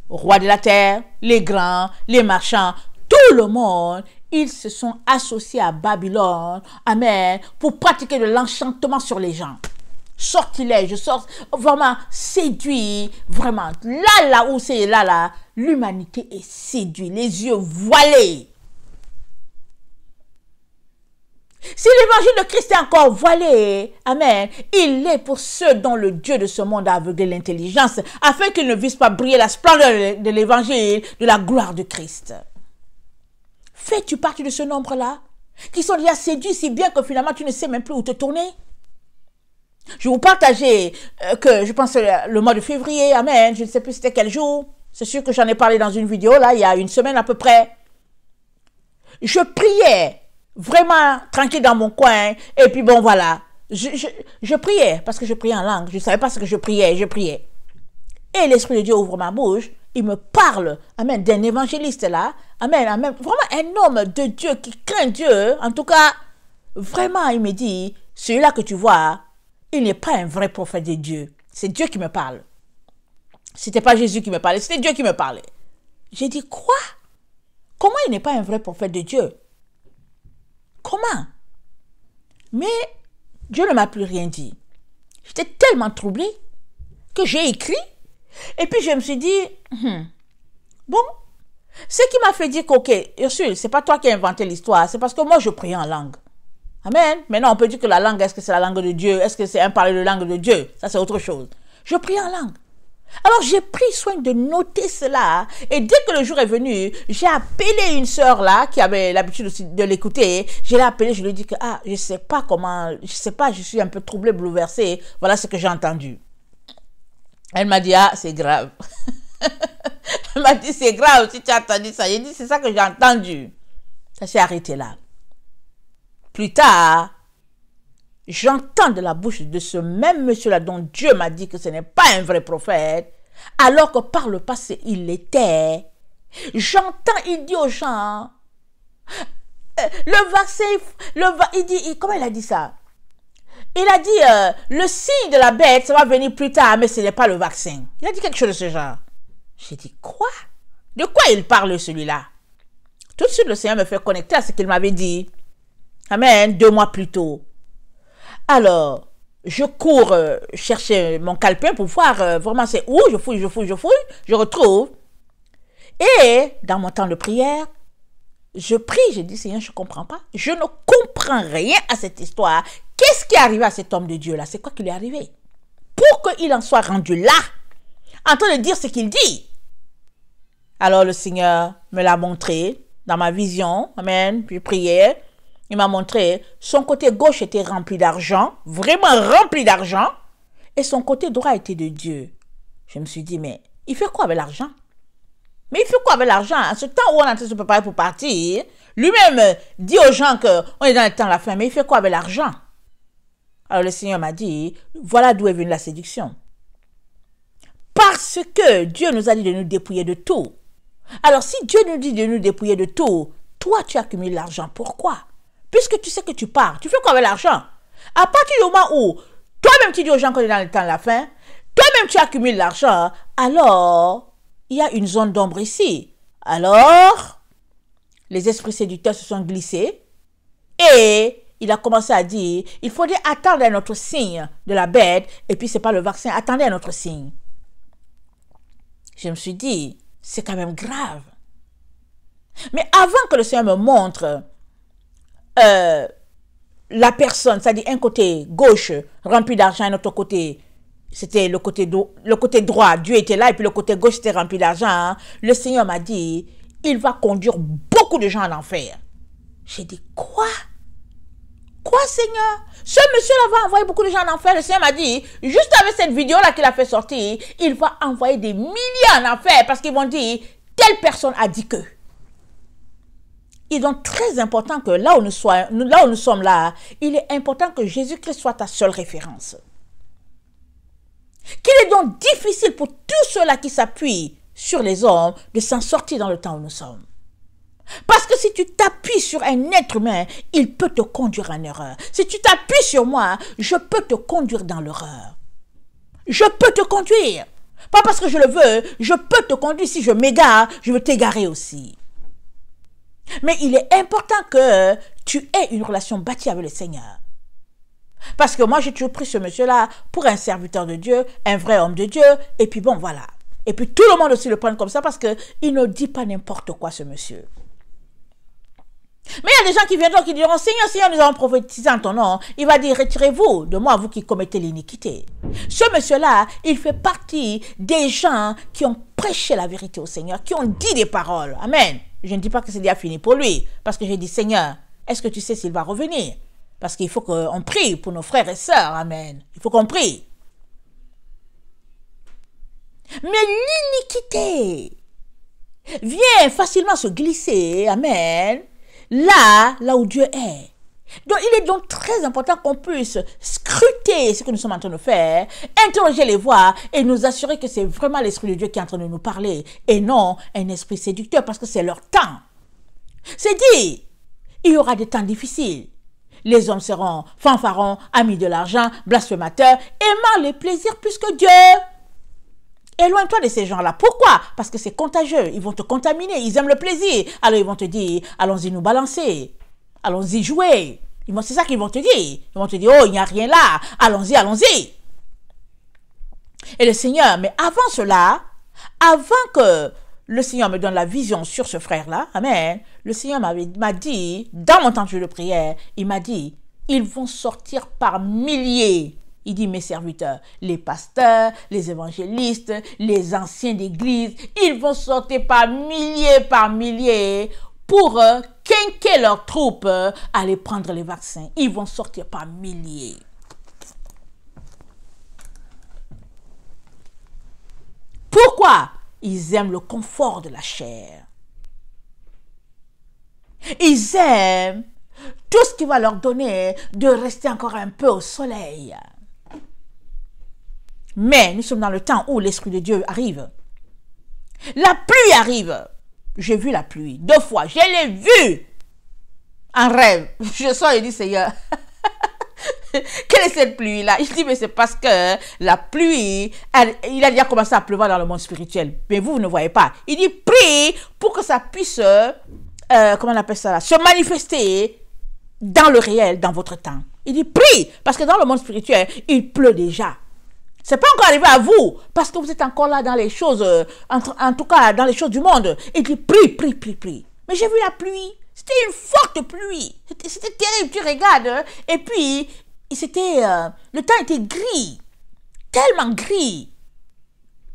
Rois de la terre, les grands, les marchands, tout le monde, ils se sont associés à Babylone, amen, pour pratiquer de l'enchantement sur les gens. Sortilège, vraiment séduit, vraiment, là où c'est là, l'humanité est séduite, les yeux voilés. Si l'évangile de Christ est encore voilé, amen, il est pour ceux dont le Dieu de ce monde a aveuglé l'intelligence, afin qu'ils ne vissent pas briller la splendeur de l'évangile, de la gloire de Christ. Fais-tu partie de ce nombre-là, qui sont déjà séduits si bien que finalement tu ne sais même plus où te tourner? Je vais vous partager que je pense le mois de février, amen, je ne sais plus c'était quel jour, c'est sûr que j'en ai parlé dans une vidéo là, il y a une semaine à peu près. Je priais vraiment tranquille dans mon coin, et puis bon voilà, je priais, parce que je priais en langue, je ne savais pas ce que je priais. Et l'Esprit de Dieu ouvre ma bouche, il me parle, amen, d'un évangéliste là, amen, vraiment un homme de Dieu qui craint Dieu, en tout cas, vraiment il me dit, celui-là que tu vois, il n'est pas un vrai prophète de Dieu, c'est Dieu qui me parle. C'était pas Jésus qui me parlait, c'était Dieu qui me parlait. J'ai dit, quoi? Comment il n'est pas un vrai prophète de Dieu? Comment? Mais Dieu ne m'a plus rien dit. J'étais tellement troublée que j'ai écrit. Et puis je me suis dit, bon, ce qui m'a fait dire qu'ok, Ursule, c'est pas toi qui as inventé l'histoire, c'est parce que moi je priais en langue. Amen. Maintenant on peut dire que la langue, est-ce que c'est la langue de Dieu? Est-ce que c'est un parler de langue de Dieu? Ça c'est autre chose. Je priais en langue. Alors j'ai pris soin de noter cela, et dès que le jour est venu, j'ai appelé une sœur là, qui avait l'habitude aussi de l'écouter, je l'ai appelée, je lui ai dit que, je sais pas, je suis un peu troublée, bouleversée, voilà ce que j'ai entendu. Elle m'a dit, ah, c'est grave. Elle m'a dit, c'est grave si tu as entendu ça. J'ai dit, c'est ça que j'ai entendu. Ça s'est arrêté là. Plus tard, j'entends de la bouche de ce même monsieur-là dont Dieu m'a dit que ce n'est pas un vrai prophète, alors que par le passé, il l'était. J'entends, il dit aux gens, le vaccin, il dit, comment il a dit ça? Il a dit, le signe de la bête, ça va venir plus tard, mais ce n'est pas le vaccin. Il a dit quelque chose de ce genre. J'ai dit, quoi? De quoi il parle celui-là? Tout de suite, le Seigneur me fait connecter à ce qu'il m'avait dit. Amen, 2 mois plus tôt. Alors, je cours chercher mon calepin pour voir vraiment c'est où. Je fouille, je retrouve. Et dans mon temps de prière, je prie, je dis, Seigneur, je ne comprends pas. Je ne comprends rien à cette histoire. Qu'est-ce qui est arrivé à cet homme de Dieu-là? C'est quoi qui lui est arrivé? Pour qu'il en soit rendu là, en train de dire ce qu'il dit. Alors le Seigneur me l'a montré dans ma vision. Amen. Puis prière. Il m'a montré, son côté gauche était rempli d'argent, vraiment rempli d'argent, et son côté droit était de Dieu. Je me suis dit, mais il fait quoi avec l'argent? Mais il fait quoi avec l'argent? En ce temps où on est en train de se préparer pour partir, lui-même dit aux gens qu'on est dans le temps de la fin, mais il fait quoi avec l'argent? Alors le Seigneur m'a dit, voilà d'où est venue la séduction. Parce que Dieu nous a dit de nous dépouiller de tout. Alors si Dieu nous dit de nous dépouiller de tout, toi tu accumules l'argent. Pourquoi? Puisque tu sais que tu pars, tu fais quoi avec l'argent? À partir du moment où toi-même tu dis aux gens qu'on est dans le temps de la fin, toi-même tu accumules l'argent, alors il y a une zone d'ombre ici. Alors, les esprits séducteurs se sont glissés et il a commencé à dire, il faudrait attendre un autre signe de la bête et puis c'est pas le vaccin, attendez un autre signe. Je me suis dit, c'est quand même grave. Mais avant que le Seigneur me montre la personne, c'est-à-dire un côté gauche rempli d'argent, un autre côté, c'était le côté droit, Dieu était là, et puis le côté gauche était rempli d'argent, hein. Le Seigneur m'a dit, il va conduire beaucoup de gens en enfer. J'ai dit, quoi? Quoi, Seigneur? Ce monsieur-là va envoyer beaucoup de gens en enfer. Le Seigneur m'a dit, juste avec cette vidéo-là qu'il a fait sortir, il va envoyer des milliers en enfer, parce qu'ils vont dire, telle personne a dit que. Il est donc très important que là où nous sommes là, il est important que Jésus-Christ soit ta seule référence. Qu'il est donc difficile pour tous ceux-là qui s'appuient sur les hommes de s'en sortir dans le temps où nous sommes. Parce que si tu t'appuies sur un être humain, il peut te conduire en erreur. Si tu t'appuies sur moi, je peux te conduire dans l'erreur. Je peux te conduire. Pas parce que je le veux, je peux te conduire. Si je m'égare, je veux t'égarer aussi. Mais il est important que tu aies une relation bâtie avec le Seigneur. Parce que moi, j'ai toujours pris ce monsieur-là pour un serviteur de Dieu, un vrai homme de Dieu, et puis bon, voilà. Et puis tout le monde aussi le prend comme ça parce qu'il ne dit pas n'importe quoi, ce monsieur. Mais il y a des gens qui viendront qui diront, Seigneur, Seigneur, nous avons prophétisé en ton nom. Il va dire, retirez-vous de moi, vous qui commettez l'iniquité. Ce monsieur-là, il fait partie des gens qui ont prêché la vérité au Seigneur, qui ont dit des paroles. Amen. Je ne dis pas que c'est déjà fini pour lui, parce que j'ai dit, Seigneur, est-ce que tu sais s'il va revenir? Parce qu'il faut qu'on prie pour nos frères et sœurs. Amen. Il faut qu'on prie. Mais l'iniquité vient facilement se glisser. Amen. Là où Dieu est. Donc, il est donc très important qu'on puisse scruter ce que nous sommes en train de faire, interroger les voix et nous assurer que c'est vraiment l'Esprit de Dieu qui est en train de nous parler et non un esprit séducteur parce que c'est leur temps. C'est dit, il y aura des temps difficiles. Les hommes seront fanfarons, amis de l'argent, blasphémateurs, aimant les plaisirs plus que Dieu. Éloigne-toi de ces gens-là. Pourquoi? Parce que c'est contagieux. Ils vont te contaminer. Ils aiment le plaisir. Alors ils vont te dire, allons-y nous balancer. Allons-y jouer. C'est ça qu'ils vont te dire. Ils vont te dire, oh, il n'y a rien là. Allons-y, allons-y. Et le Seigneur, mais avant cela, avant que le Seigneur me donne la vision sur ce frère-là, amen, le Seigneur m'a dit, dans mon temps de prière, il m'a dit, ils vont sortir par milliers. Il dit, mes serviteurs, les pasteurs, les évangélistes, les anciens d'église, ils vont sortir par milliers pour quinquer leurs troupes, aller prendre les vaccins. Ils vont sortir par milliers. Pourquoi? Ils aiment le confort de la chair. Ils aiment tout ce qui va leur donner de rester encore un peu au soleil. Mais nous sommes dans le temps où l'Esprit de Dieu arrive. La pluie arrive. J'ai vu la pluie 2 fois. Je l'ai vue en rêve. Je sors et dis, Seigneur, quelle est cette pluie-là? Il dit, mais c'est parce que la pluie, il a déjà commencé à pleuvoir dans le monde spirituel. Mais vous ne voyez pas. Il dit, prie pour que ça puisse, comment on appelle ça là, se manifester dans le réel, dans votre temps. Il dit, prie, parce que dans le monde spirituel, il pleut déjà. C'est pas encore arrivé à vous, parce que vous êtes encore là dans les choses, en tout cas dans les choses du monde. Il dit, prie, prie, prie, prie. Mais j'ai vu la pluie. C'était une forte pluie. C'était terrible, tu regardes. Hein? Et puis, le temps était gris. Tellement gris.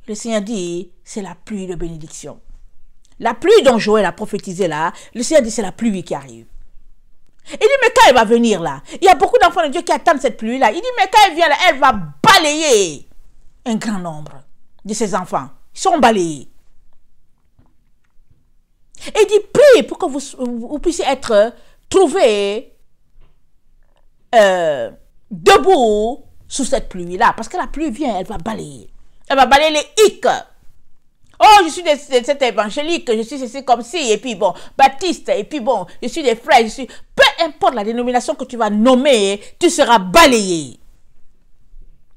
Le Seigneur dit, c'est la pluie de bénédiction. La pluie dont Joël a prophétisé là, le Seigneur dit, c'est la pluie qui arrive. Il dit, mais quand elle va venir là, il y a beaucoup d'enfants de Dieu qui attendent cette pluie là. Il dit, mais quand elle vient là, elle va balayer un grand nombre de ses enfants. Ils sont balayés. Et il dit, prie pour que vous puissiez être trouvés debout sous cette pluie-là. Parce que la pluie vient, elle va balayer. Elle va balayer les hic. Oh, je suis de cet évangélique, je suis ceci comme ci, et puis bon, baptiste, et puis bon, je suis des frères, peu importe la dénomination que tu vas nommer, tu seras balayé.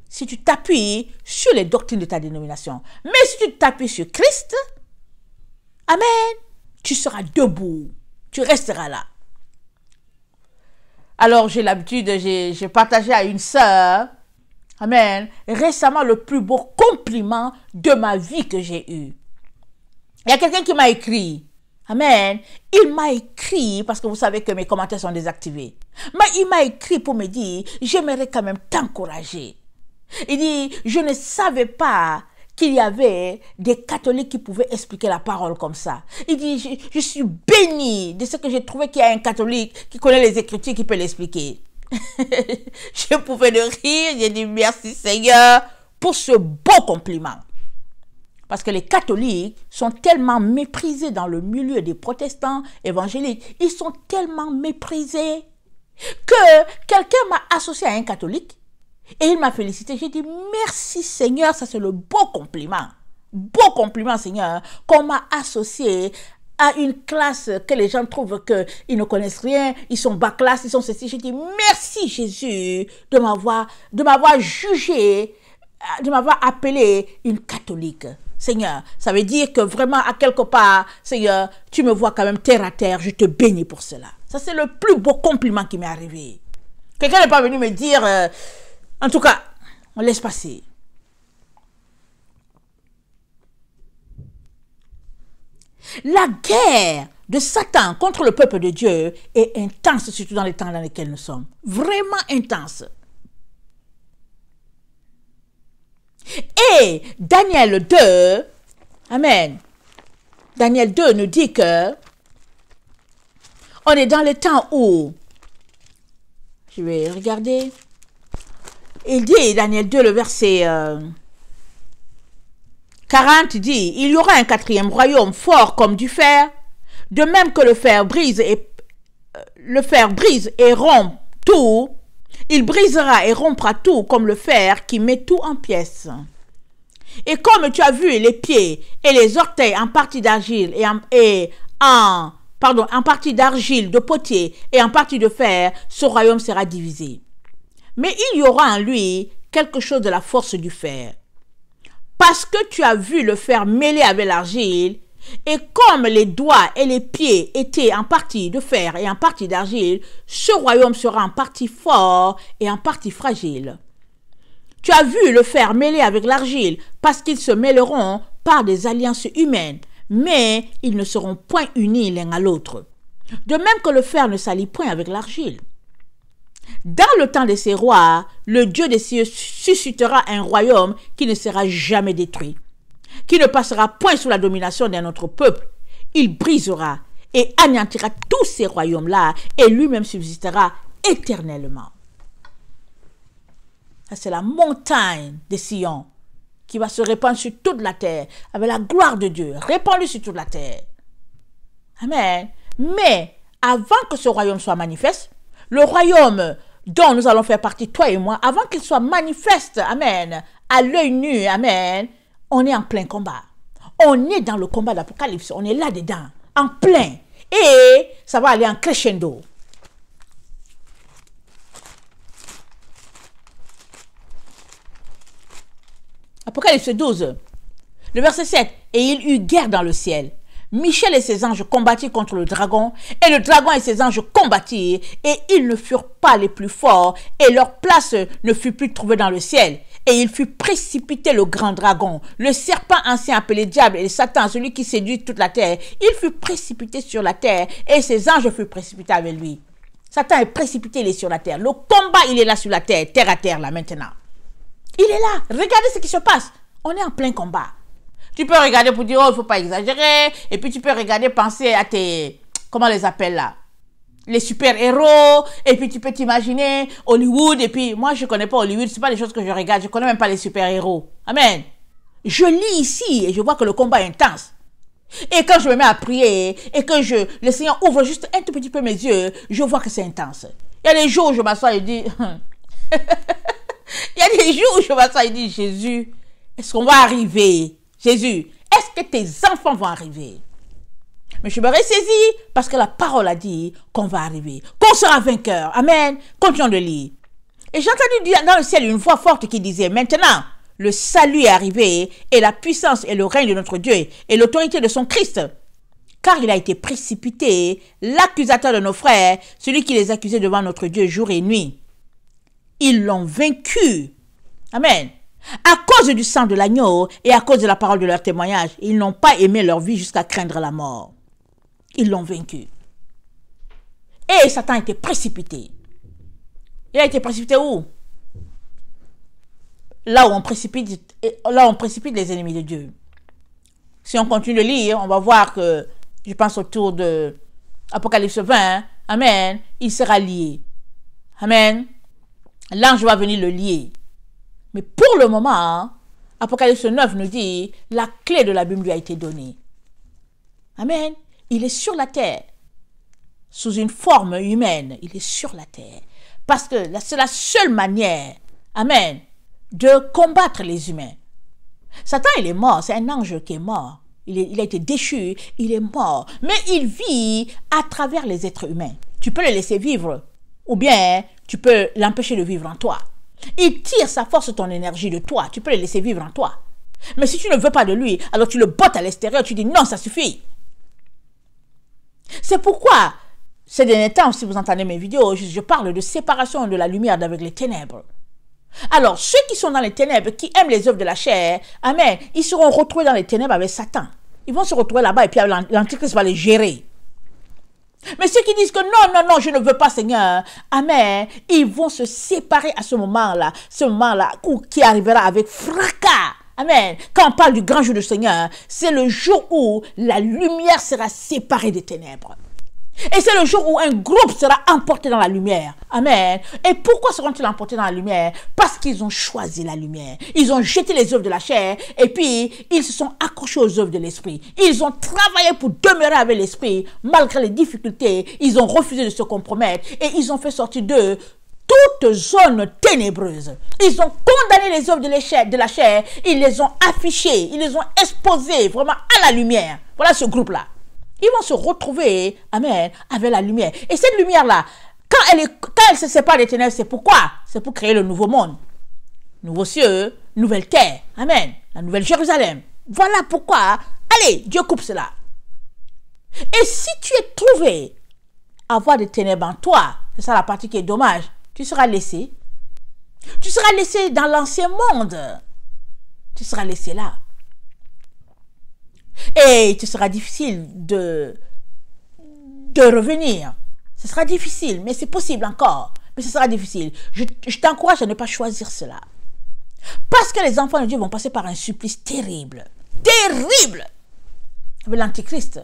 Si tu t'appuies sur les doctrines de ta dénomination. Mais si tu t'appuies sur Christ, amen, tu seras debout, tu resteras là. Alors, j'ai l'habitude, j'ai partagé à une sœur, amen, récemment le plus beau compliment de ma vie que j'ai eu. Il y a quelqu'un qui m'a écrit, amen, il m'a écrit, parce que vous savez que mes commentaires sont désactivés, mais il m'a écrit pour me dire, j'aimerais quand même t'encourager. Il dit, je ne savais pas qu'il y avait des catholiques qui pouvaient expliquer la parole comme ça. Il dit, je suis béni de ce que j'ai trouvé qu'il y a un catholique qui connaît les Écritures, qui peut l'expliquer. Je pouvais de rire, j'ai dit, merci Seigneur pour ce beau compliment. Parce que les catholiques sont tellement méprisés dans le milieu des protestants évangéliques. Ils sont tellement méprisés que quelqu'un m'a associé à un catholique. Et il m'a félicité. J'ai dit, merci Seigneur, ça c'est le beau compliment. Beau compliment Seigneur, qu'on m'a associé à une classe que les gens trouvent qu'ils ne connaissent rien, ils sont bas classe, ils sont ceci. J'ai dit, merci Jésus de m'avoir jugé, de m'avoir appelé une catholique. Seigneur, ça veut dire que vraiment à quelque part, Seigneur, tu me vois quand même terre à terre, je te bénis pour cela. Ça c'est le plus beau compliment qui m'est arrivé. Quelqu'un n'est pas venu me dire... En tout cas, on laisse passer. La guerre de Satan contre le peuple de Dieu est intense, surtout dans les temps dans lesquels nous sommes. Vraiment intense. Et Daniel 2, amen, Daniel 2 nous dit que on est dans les temps où, je vais regarder, il dit, Daniel 2, le verset 40, dit, il y aura un 4e royaume fort comme du fer, de même que le fer brise et rompt tout, il brisera et rompra tout comme le fer qui met tout en pièces. Et comme tu as vu les pieds et les orteils en partie d'argile en partie d'argile de potier et en partie de fer, ce royaume sera divisé. Mais il y aura en lui quelque chose de la force du fer. Parce que tu as vu le fer mêlé avec l'argile, et comme les doigts et les pieds étaient en partie de fer et en partie d'argile, ce royaume sera en partie fort et en partie fragile. Tu as vu le fer mêlé avec l'argile, parce qu'ils se mêleront par des alliances humaines, mais ils ne seront point unis l'un à l'autre. De même que le fer ne s'allie point avec l'argile. Dans le temps de ces rois, le Dieu des cieux suscitera un royaume qui ne sera jamais détruit, qui ne passera point sous la domination d'un autre peuple. Il brisera et anéantira tous ces royaumes-là et lui-même subsistera éternellement. Ça, c'est la montagne de Sion qui va se répandre sur toute la terre, avec la gloire de Dieu, répandue sur toute la terre. Amen. Mais, avant que ce royaume soit manifeste, le royaume dont nous allons faire partie, toi et moi, avant qu'il soit manifeste, amen, à l'œil nu, amen, on est en plein combat. On est dans le combat d'Apocalypse, on est là-dedans, en plein. Et ça va aller en crescendo. Apocalypse 12, le verset 7. Et il eut guerre dans le ciel. Michel et ses anges combattirent contre le dragon, et le dragon et ses anges combattirent, et ils ne furent pas les plus forts, et leur place ne fut plus trouvée dans le ciel. Et il fut précipité le grand dragon, le serpent ancien appelé diable et Satan, celui qui séduit toute la terre. Il fut précipité sur la terre, et ses anges furent précipités avec lui. Satan est précipité, il est sur la terre. Le combat, il est là sur la terre à terre, là, maintenant. Il est là. Regardez ce qui se passe. On est en plein combat. Tu peux regarder pour dire, oh, il ne faut pas exagérer. Et puis tu peux regarder, penser à tes, comment on les appelle là? Les super-héros. Et puis tu peux t'imaginer Hollywood. Et puis moi, je ne connais pas Hollywood. Ce n'est pas des choses que je regarde. Je ne connais même pas les super-héros. Amen. Je lis ici et je vois que le combat est intense. Et quand je me mets à prier et que le Seigneur ouvre juste un tout petit peu mes yeux, je vois que c'est intense. Il y a des jours où je m'assois et dis... Il y a des jours où je m'assois et dis, Jésus, est-ce qu'on va arriver? Jésus, est-ce que tes enfants vont arriver? Mais je me ressaisis parce que la parole a dit qu'on va arriver, qu'on sera vainqueur. Amen. Continuons de lire. Et j'ai entendu dire dans le ciel une voix forte qui disait, maintenant, le salut est arrivé et la puissance et le règne de notre Dieu et l'autorité de son Christ. Car il a été précipité, l'accusateur de nos frères, celui qui les accusait devant notre Dieu jour et nuit. Ils l'ont vaincu. Amen. À cause du sang de l'agneau et à cause de la parole de leur témoignage, ils n'ont pas aimé leur vie jusqu'à craindre la mort. Ils l'ont vaincu. Et Satan a été précipité. Il a été précipité où? Là où on précipite les ennemis de Dieu. Si on continue de lire, on va voir que, je pense autour de Apocalypse 20, amen, il sera lié. Amen. L'ange va venir le lier. Mais pour le moment, Apocalypse 9 nous dit, la clé de l'abîme lui a été donnée. Amen. Il est sur la terre, sous une forme humaine. Il est sur la terre. Parce que c'est la seule manière, amen, de combattre les humains. Satan, il est mort. C'est un ange qui est mort. Il a été déchu. Il est mort. Mais il vit à travers les êtres humains. Tu peux le laisser vivre. Ou bien, tu peux l'empêcher de vivre en toi. Il tire sa force, ton énergie de toi. Tu peux le laisser vivre en toi. Mais si tu ne veux pas de lui, alors tu le bottes à l'extérieur. Tu dis non, ça suffit. C'est pourquoi, ces derniers temps, si vous entendez mes vidéos, je parle de séparation de la lumière d'avec les ténèbres. Alors, ceux qui sont dans les ténèbres, qui aiment les œuvres de la chair, amen, ils seront retrouvés dans les ténèbres avec Satan. Ils vont se retrouver là-bas et puis l'Antichrist va les gérer. Mais ceux qui disent que non, je ne veux pas, Seigneur, amen, ils vont se séparer à ce moment-là qui arrivera avec fracas. Amen. Quand on parle du grand jour du Seigneur, c'est le jour où la lumière sera séparée des ténèbres. Et c'est le jour où un groupe sera emporté dans la lumière. Amen. Et pourquoi seront-ils emportés dans la lumière? Parce qu'ils ont choisi la lumière. Ils ont jeté les œuvres de la chair et puis ils se sont accrochés aux œuvres de l'esprit. Ils ont travaillé pour demeurer avec l'esprit malgré les difficultés. Ils ont refusé de se compromettre et ils ont fait sortir d'eux toute zone ténébreuse. Ils ont condamné les œuvres de la chair. Ils les ont affichées. Ils les ont exposées vraiment à la lumière. Voilà ce groupe-là. Ils vont se retrouver, amen, avec la lumière. Et cette lumière-là, quand elle se sépare des ténèbres, c'est pourquoi? C'est pour créer le nouveau monde. Nouveaux cieux, nouvelle terre. Amen. La nouvelle Jérusalem. Voilà pourquoi, allez, Dieu coupe cela. Et si tu es trouvé à avoir des ténèbres en toi, c'est ça la partie qui est dommage, tu seras laissé. Tu seras laissé dans l'ancien monde. Tu seras laissé là. Et ce sera difficile de revenir. Ce sera difficile, mais c'est possible encore. Mais ce sera difficile. Je t'encourage à ne pas choisir cela. Parce que les enfants de Dieu vont passer par un supplice terrible. Terrible! Avec l'Antichrist.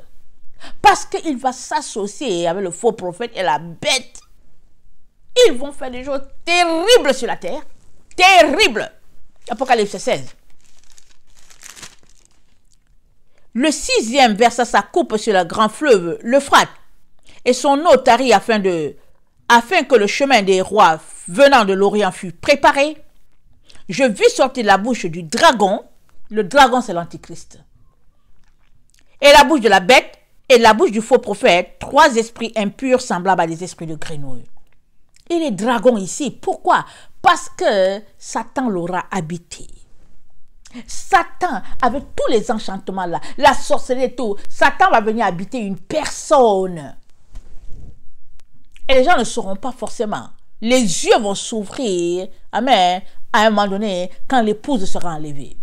Parce qu'il va s'associer avec le faux prophète et la bête. Ils vont faire des choses terribles sur la terre. Terribles. Apocalypse 16. Le 6e versa sa coupe sur le grand fleuve, l'Euphrate, et son eau tarit afin que le chemin des rois venant de l'Orient fût préparé. Je vis sortir la bouche du dragon. Le dragon, c'est l'Antichrist. Et la bouche de la bête et la bouche du faux prophète, 3 esprits impurs semblables à des esprits de grenouille. Et les dragons ici, pourquoi? Parce que Satan l'aura habité. Satan, avec tous les enchantements là, la sorcellerie et tout, Satan va venir habiter une personne. Et les gens ne sauront pas forcément. Les yeux vont s'ouvrir, amen, à un moment donné, quand l'épouse sera enlevée.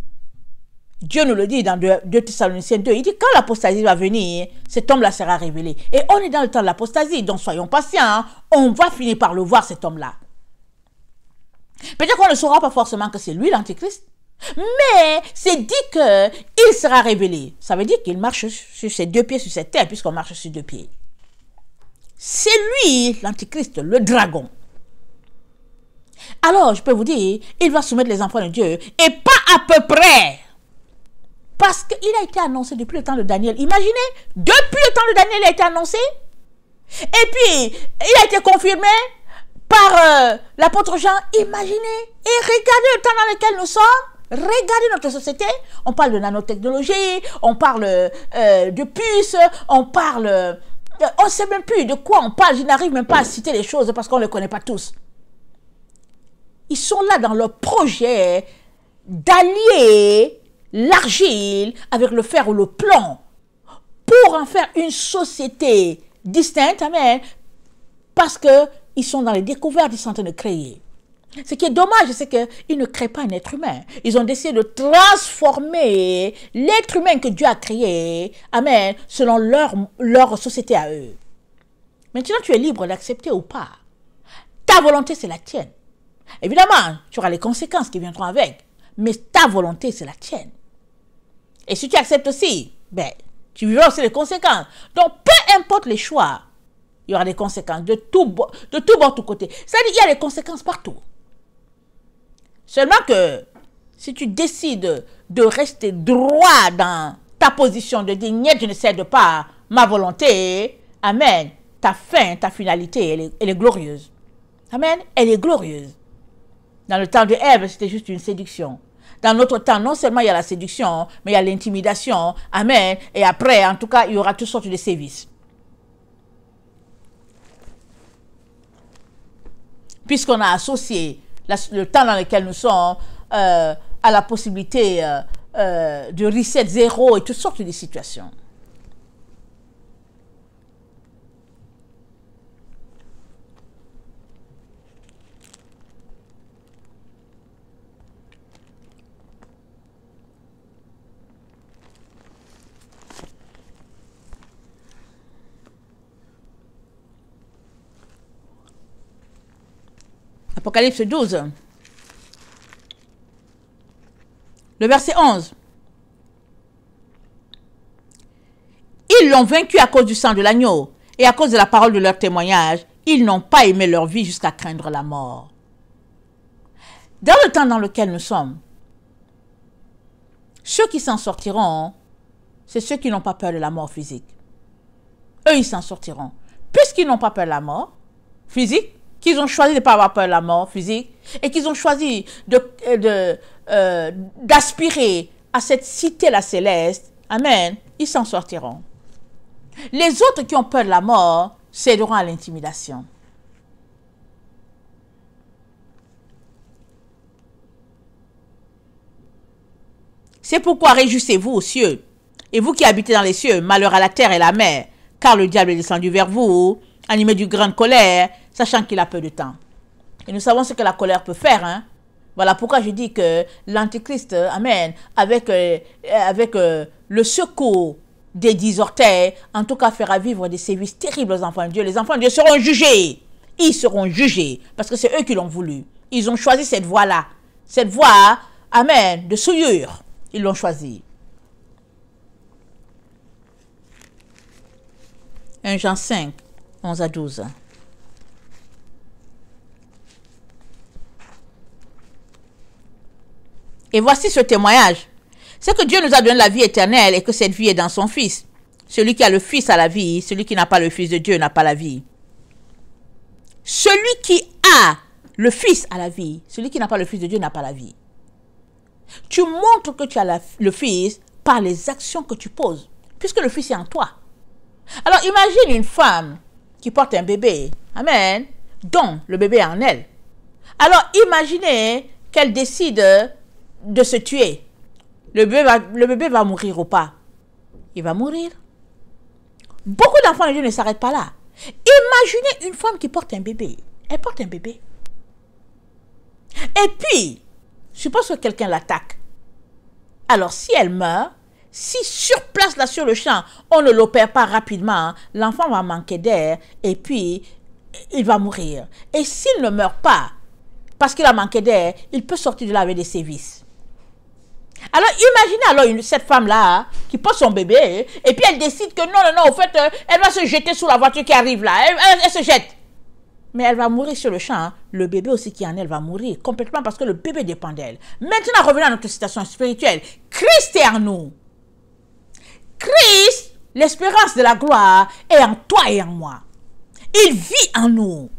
Dieu nous le dit dans 2 Thessaloniciens 2, il dit quand l'apostasie va venir, cet homme-là sera révélé. Et on est dans le temps de l'apostasie, donc soyons patients, on va finir par le voir cet homme-là. Peut-être qu'on ne saura pas forcément que c'est lui l'Antichrist, mais c'est dit qu'il sera révélé. Ça veut dire qu'il marche sur ses 2 pieds sur cette terre, puisqu'on marche sur 2 pieds. C'est lui l'Antichrist, le dragon. Alors, je peux vous dire, il va soumettre les enfants de Dieu, et pas à peu près. Parce qu'il a été annoncé depuis le temps de Daniel. Imaginez, depuis le temps de Daniel, il a été annoncé. Et puis, il a été confirmé par l'apôtre Jean. Imaginez, et regardez le temps dans lequel nous sommes. Regardez notre société. On parle de nanotechnologie, on parle de puces, on parle... on ne sait même plus de quoi on parle. Je n'arrive même pas à citer les choses parce qu'on ne les connaît pas tous. Ils sont là dans leur projet d'allier l'argile avec le fer ou le plomb pour en faire une société distincte, amen, parce qu'ils sont dans les découvertes qu'ils sont en train de créer. Ce qui est dommage, c'est qu'ils ne créent pas un être humain. Ils ont décidé de transformer l'être humain que Dieu a créé, amen, selon leur société à eux. Maintenant, tu es libre d'accepter ou pas. Ta volonté, c'est la tienne. Évidemment, tu auras les conséquences qui viendront avec, mais ta volonté, c'est la tienne. Et si tu acceptes aussi, ben, tu vivras aussi les conséquences. Donc, peu importe les choix, il y aura des conséquences de tout bord, de tout côté. C'est-à-dire qu'il y a des conséquences partout. Seulement que, si tu décides de rester droit dans ta position, de dire, niet, je ne cède pas ma volonté, amen, ta fin, ta finalité, elle est glorieuse. Amen, elle est glorieuse. Dans le temps de Ève, c'était juste une séduction. Dans notre temps, non seulement il y a la séduction, mais il y a l'intimidation. Amen. Et après, en tout cas, il y aura toutes sortes de sévices. Puisqu'on a associé le temps dans lequel nous sommes à la possibilité de reset zéro et toutes sortes de situations. Apocalypse 12, le verset 11. Ils l'ont vaincu à cause du sang de l'agneau et à cause de la parole de leur témoignage. Ils n'ont pas aimé leur vie jusqu'à craindre la mort. Dans le temps dans lequel nous sommes, ceux qui s'en sortiront, c'est ceux qui n'ont pas peur de la mort physique. Eux, ils s'en sortiront. Puisqu'ils n'ont pas peur de la mort physique, qu'ils ont choisi de ne pas avoir peur de la mort physique et qu'ils ont choisi d'aspirer à cette cité-là céleste, amen, ils s'en sortiront. Les autres qui ont peur de la mort céderont à l'intimidation. C'est pourquoi réjouissez-vous aux cieux, et vous qui habitez dans les cieux, malheur à la terre et la mer, car le diable est descendu vers vous, animé d'une grande colère, sachant qu'il a peu de temps. Et nous savons ce que la colère peut faire. Hein? Voilà pourquoi je dis que l'Antichrist, amen, avec le secours des 10 orteils, en tout cas fera vivre des sévices terribles aux enfants de Dieu. Les enfants de Dieu seront jugés. Ils seront jugés parce que c'est eux qui l'ont voulu. Ils ont choisi cette voie-là. Cette voie, amen, de souillure. Ils l'ont choisie. 1 Jean 5, 11 à 12. Et voici ce témoignage. C'est que Dieu nous a donné la vie éternelle et que cette vie est dans son Fils. Celui qui a le Fils a la vie, celui qui n'a pas le Fils de Dieu n'a pas la vie. Celui qui a le Fils a la vie, celui qui n'a pas le Fils de Dieu n'a pas la vie. Tu montres que tu as le Fils par les actions que tu poses, puisque le Fils est en toi. Alors imagine une femme qui porte un bébé, amen, dont le bébé est en elle. Alors imaginez qu'elle décide de se tuer. Le bébé va mourir ou pas? Il va mourir. Beaucoup d'enfants de Dieu ne s'arrêtent pas là. Imaginez une femme qui porte un bébé. Elle porte un bébé. Et puis, suppose que quelqu'un l'attaque. Alors si elle meurt, si sur place, là sur le champ, on ne l'opère pas rapidement, l'enfant va manquer d'air et puis il va mourir. Et s'il ne meurt pas, parce qu'il a manqué d'air, il peut sortir de là avec des sévices. Alors imaginez alors cette femme-là qui porte son bébé et puis elle décide que non, au fait, elle va se jeter sous la voiture qui arrive là. Elle se jette. Mais elle va mourir sur le champ. Hein. Le bébé aussi qui en elle va mourir complètement parce que le bébé dépend d'elle. Maintenant, revenons à notre situation spirituelle. Christ est en nous. Christ, l'espérance de la gloire, est en toi et en moi. Il vit en nous.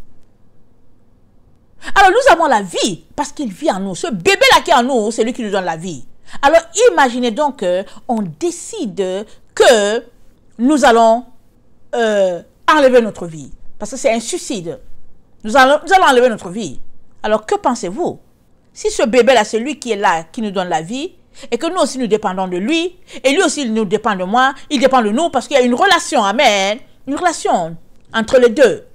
Alors nous avons la vie parce qu'il vit en nous. Ce bébé-là qui est en nous, c'est lui qui nous donne la vie. Alors imaginez donc qu'on décide que nous allons enlever notre vie. Parce que c'est un suicide. Nous allons enlever notre vie. Alors que pensez-vous? Si ce bébé-là, c'est lui qui est là, qui nous donne la vie, et que nous aussi nous dépendons de lui, et lui aussi il nous dépend de moi, il dépend de nous, parce qu'il y a une relation, amen, une relation entre les deux.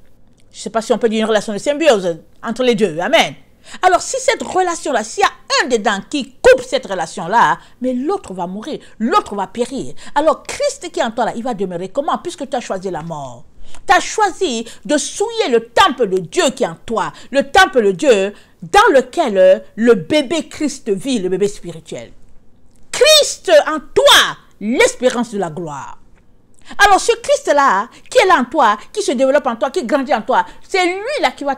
Je ne sais pas si on peut dire une relation de symbiose entre les deux, amen. Alors si cette relation-là, s'il y a un dedans qui coupe cette relation-là, mais l'autre va mourir, l'autre va périr. Alors Christ qui est en toi là, il va demeurer comment? Puisque tu as choisi la mort. Tu as choisi de souiller le temple de Dieu qui est en toi, le temple de Dieu dans lequel le bébé Christ vit, le bébé spirituel. Christ en toi, l'espérance de la gloire. Alors ce Christ-là, qui est là en toi, qui se développe en toi, qui grandit en toi, c'est lui-là qui va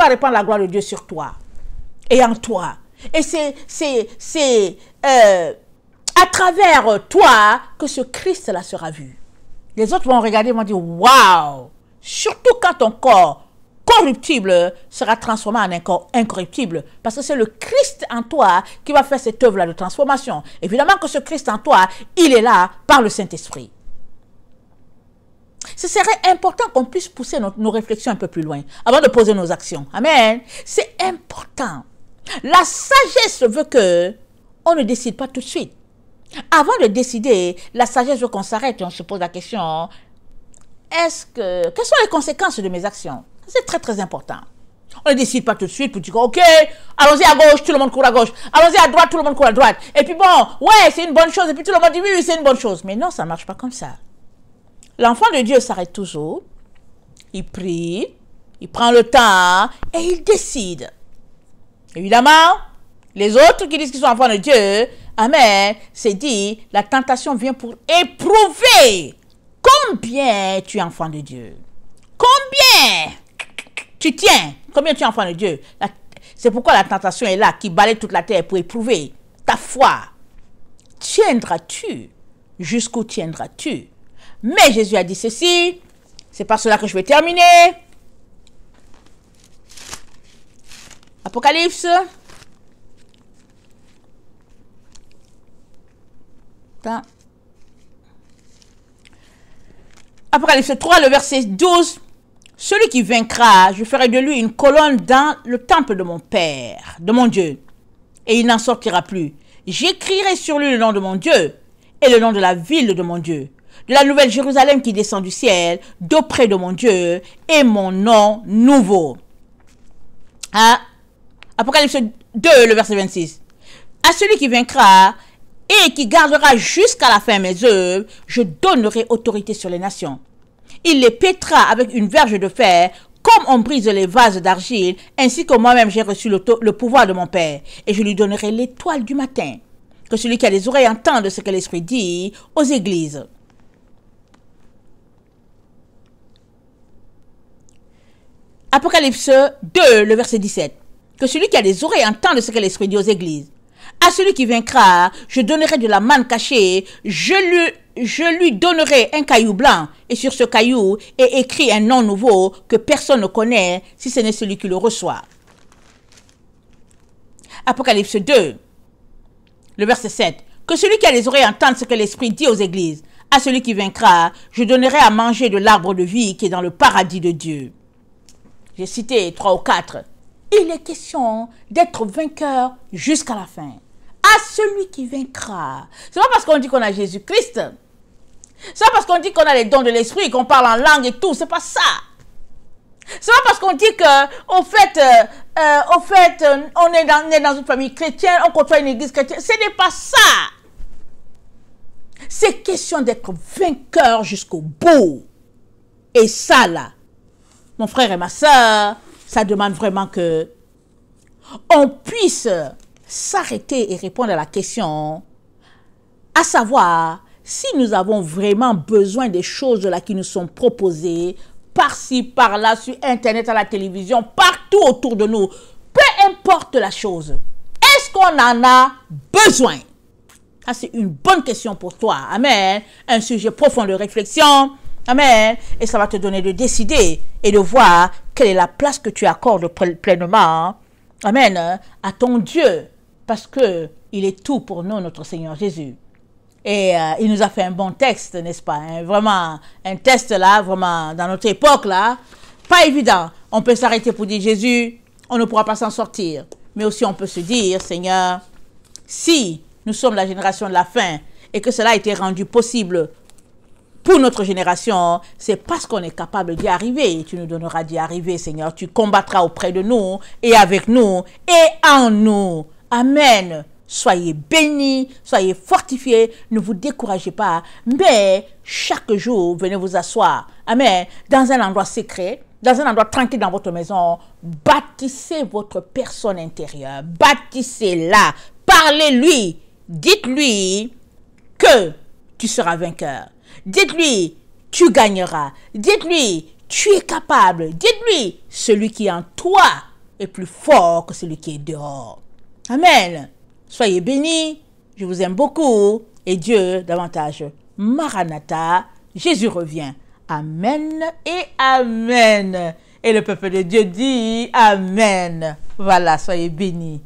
répandre la gloire de Dieu sur toi et en toi. Et c'est à travers toi que ce Christ-là sera vu. Les autres vont regarder et vont dire, waouh! Surtout quand ton corps corruptible sera transformé en un corps incorruptible. Parce que c'est le Christ en toi qui va faire cette œuvre-là de transformation. Évidemment que ce Christ en toi, il est là par le Saint-Esprit. Ce serait important qu'on puisse pousser nos réflexions un peu plus loin avant de poser nos actions. Amen. C'est important. La sagesse veut que on ne décide pas tout de suite. Avant de décider, la sagesse veut qu'on s'arrête et on se pose la question, quelles sont les conséquences de mes actions? C'est très très important. On ne décide pas tout de suite pour dire, ok, allons-y à gauche, tout le monde court à gauche. Allons-y à droite, tout le monde court à droite. Et puis bon, ouais, c'est une bonne chose. Et puis tout le monde dit, oui, c'est une bonne chose. Mais non, ça ne marche pas comme ça. L'enfant de Dieu s'arrête toujours. Il prie, il prend le temps et il décide. Évidemment, les autres qui disent qu'ils sont enfants de Dieu, amen, c'est dit, la tentation vient pour éprouver combien tu es enfant de Dieu. Combien tu tiens, combien tu es enfant de Dieu. C'est pourquoi la tentation est là, qui balaye toute la terre pour éprouver ta foi. Tiendras-tu? Jusqu'où tiendras-tu? Mais Jésus a dit ceci, c'est par cela que je vais terminer. Apocalypse. Apocalypse 3, le verset 12. Celui qui vaincra, je ferai de lui une colonne dans le temple de mon Père, de mon Dieu, et il n'en sortira plus. J'écrirai sur lui le nom de mon Dieu et le nom de la ville de mon Dieu, de la nouvelle Jérusalem qui descend du ciel, d'auprès de mon Dieu, et mon nom nouveau. Hein? Apocalypse 2, le verset 26. À celui qui vaincra et qui gardera jusqu'à la fin mes œuvres, je donnerai autorité sur les nations. Il les pétera avec une verge de fer, comme on brise les vases d'argile, ainsi que moi-même j'ai reçu le pouvoir de mon Père, et je lui donnerai l'étoile du matin. Que celui qui a des oreilles entende ce que l'Esprit dit aux églises. Apocalypse 2, le verset 17. Que celui qui a des oreilles entende ce que l'Esprit dit aux églises. À celui qui vaincra, je donnerai de la manne cachée, je lui donnerai un caillou blanc, et sur ce caillou est écrit un nom nouveau que personne ne connaît, si ce n'est celui qui le reçoit. Apocalypse 2, le verset 7. Que celui qui a les oreilles entende ce que l'Esprit dit aux églises. À celui qui vaincra, je donnerai à manger de l'arbre de vie qui est dans le paradis de Dieu. J'ai cité 3 ou 4. Il est question d'être vainqueur jusqu'à la fin. À celui qui vaincra. C'est pas parce qu'on dit qu'on a Jésus-Christ. C'est pas parce qu'on dit qu'on a les dons de l'esprit, qu'on parle en langue et tout. C'est pas ça. C'est pas parce qu'on dit que, au fait, on est dans une famille chrétienne, on côtoie une église chrétienne. Ce n'est pas ça. C'est question d'être vainqueur jusqu'au bout. Et ça, là, mon frère et ma soeur, ça demande vraiment que on puisse s'arrêter et répondre à la question, à savoir si nous avons vraiment besoin des choses là qui nous sont proposées par-ci, par-là, sur Internet, à la télévision, partout autour de nous. Peu importe la chose. Est-ce qu'on en a besoin? Ça, c'est une bonne question pour toi. Amen. Un sujet profond de réflexion. Amen. Et ça va te donner de décider et de voir quelle est la place que tu accordes pleinement. Amen. À ton Dieu. Parce que il est tout pour nous, notre Seigneur Jésus. Et il nous a fait un bon texte, n'est-ce pas? Vraiment, un test là, vraiment, dans notre époque là, pas évident. On peut s'arrêter pour dire Jésus, on ne pourra pas s'en sortir. Mais aussi on peut se dire, Seigneur, si nous sommes la génération de la fin et que cela a été rendu possible pour notre génération, c'est parce qu'on est capable d'y arriver. Tu nous donneras d'y arriver, Seigneur. Tu combattras auprès de nous et avec nous et en nous. Amen. Soyez bénis, soyez fortifiés, ne vous découragez pas, mais chaque jour, venez vous asseoir, amen, dans un endroit secret, dans un endroit tranquille dans votre maison, bâtissez votre personne intérieure, bâtissez-la, parlez-lui, dites-lui que tu seras vainqueur, dites-lui, tu gagneras, dites-lui, tu es capable, dites-lui, celui qui est en toi est plus fort que celui qui est dehors. Amen. Soyez bénis, je vous aime beaucoup et Dieu davantage. Maranatha, Jésus revient. Amen et Amen. Et le peuple de Dieu dit Amen. Voilà, soyez bénis.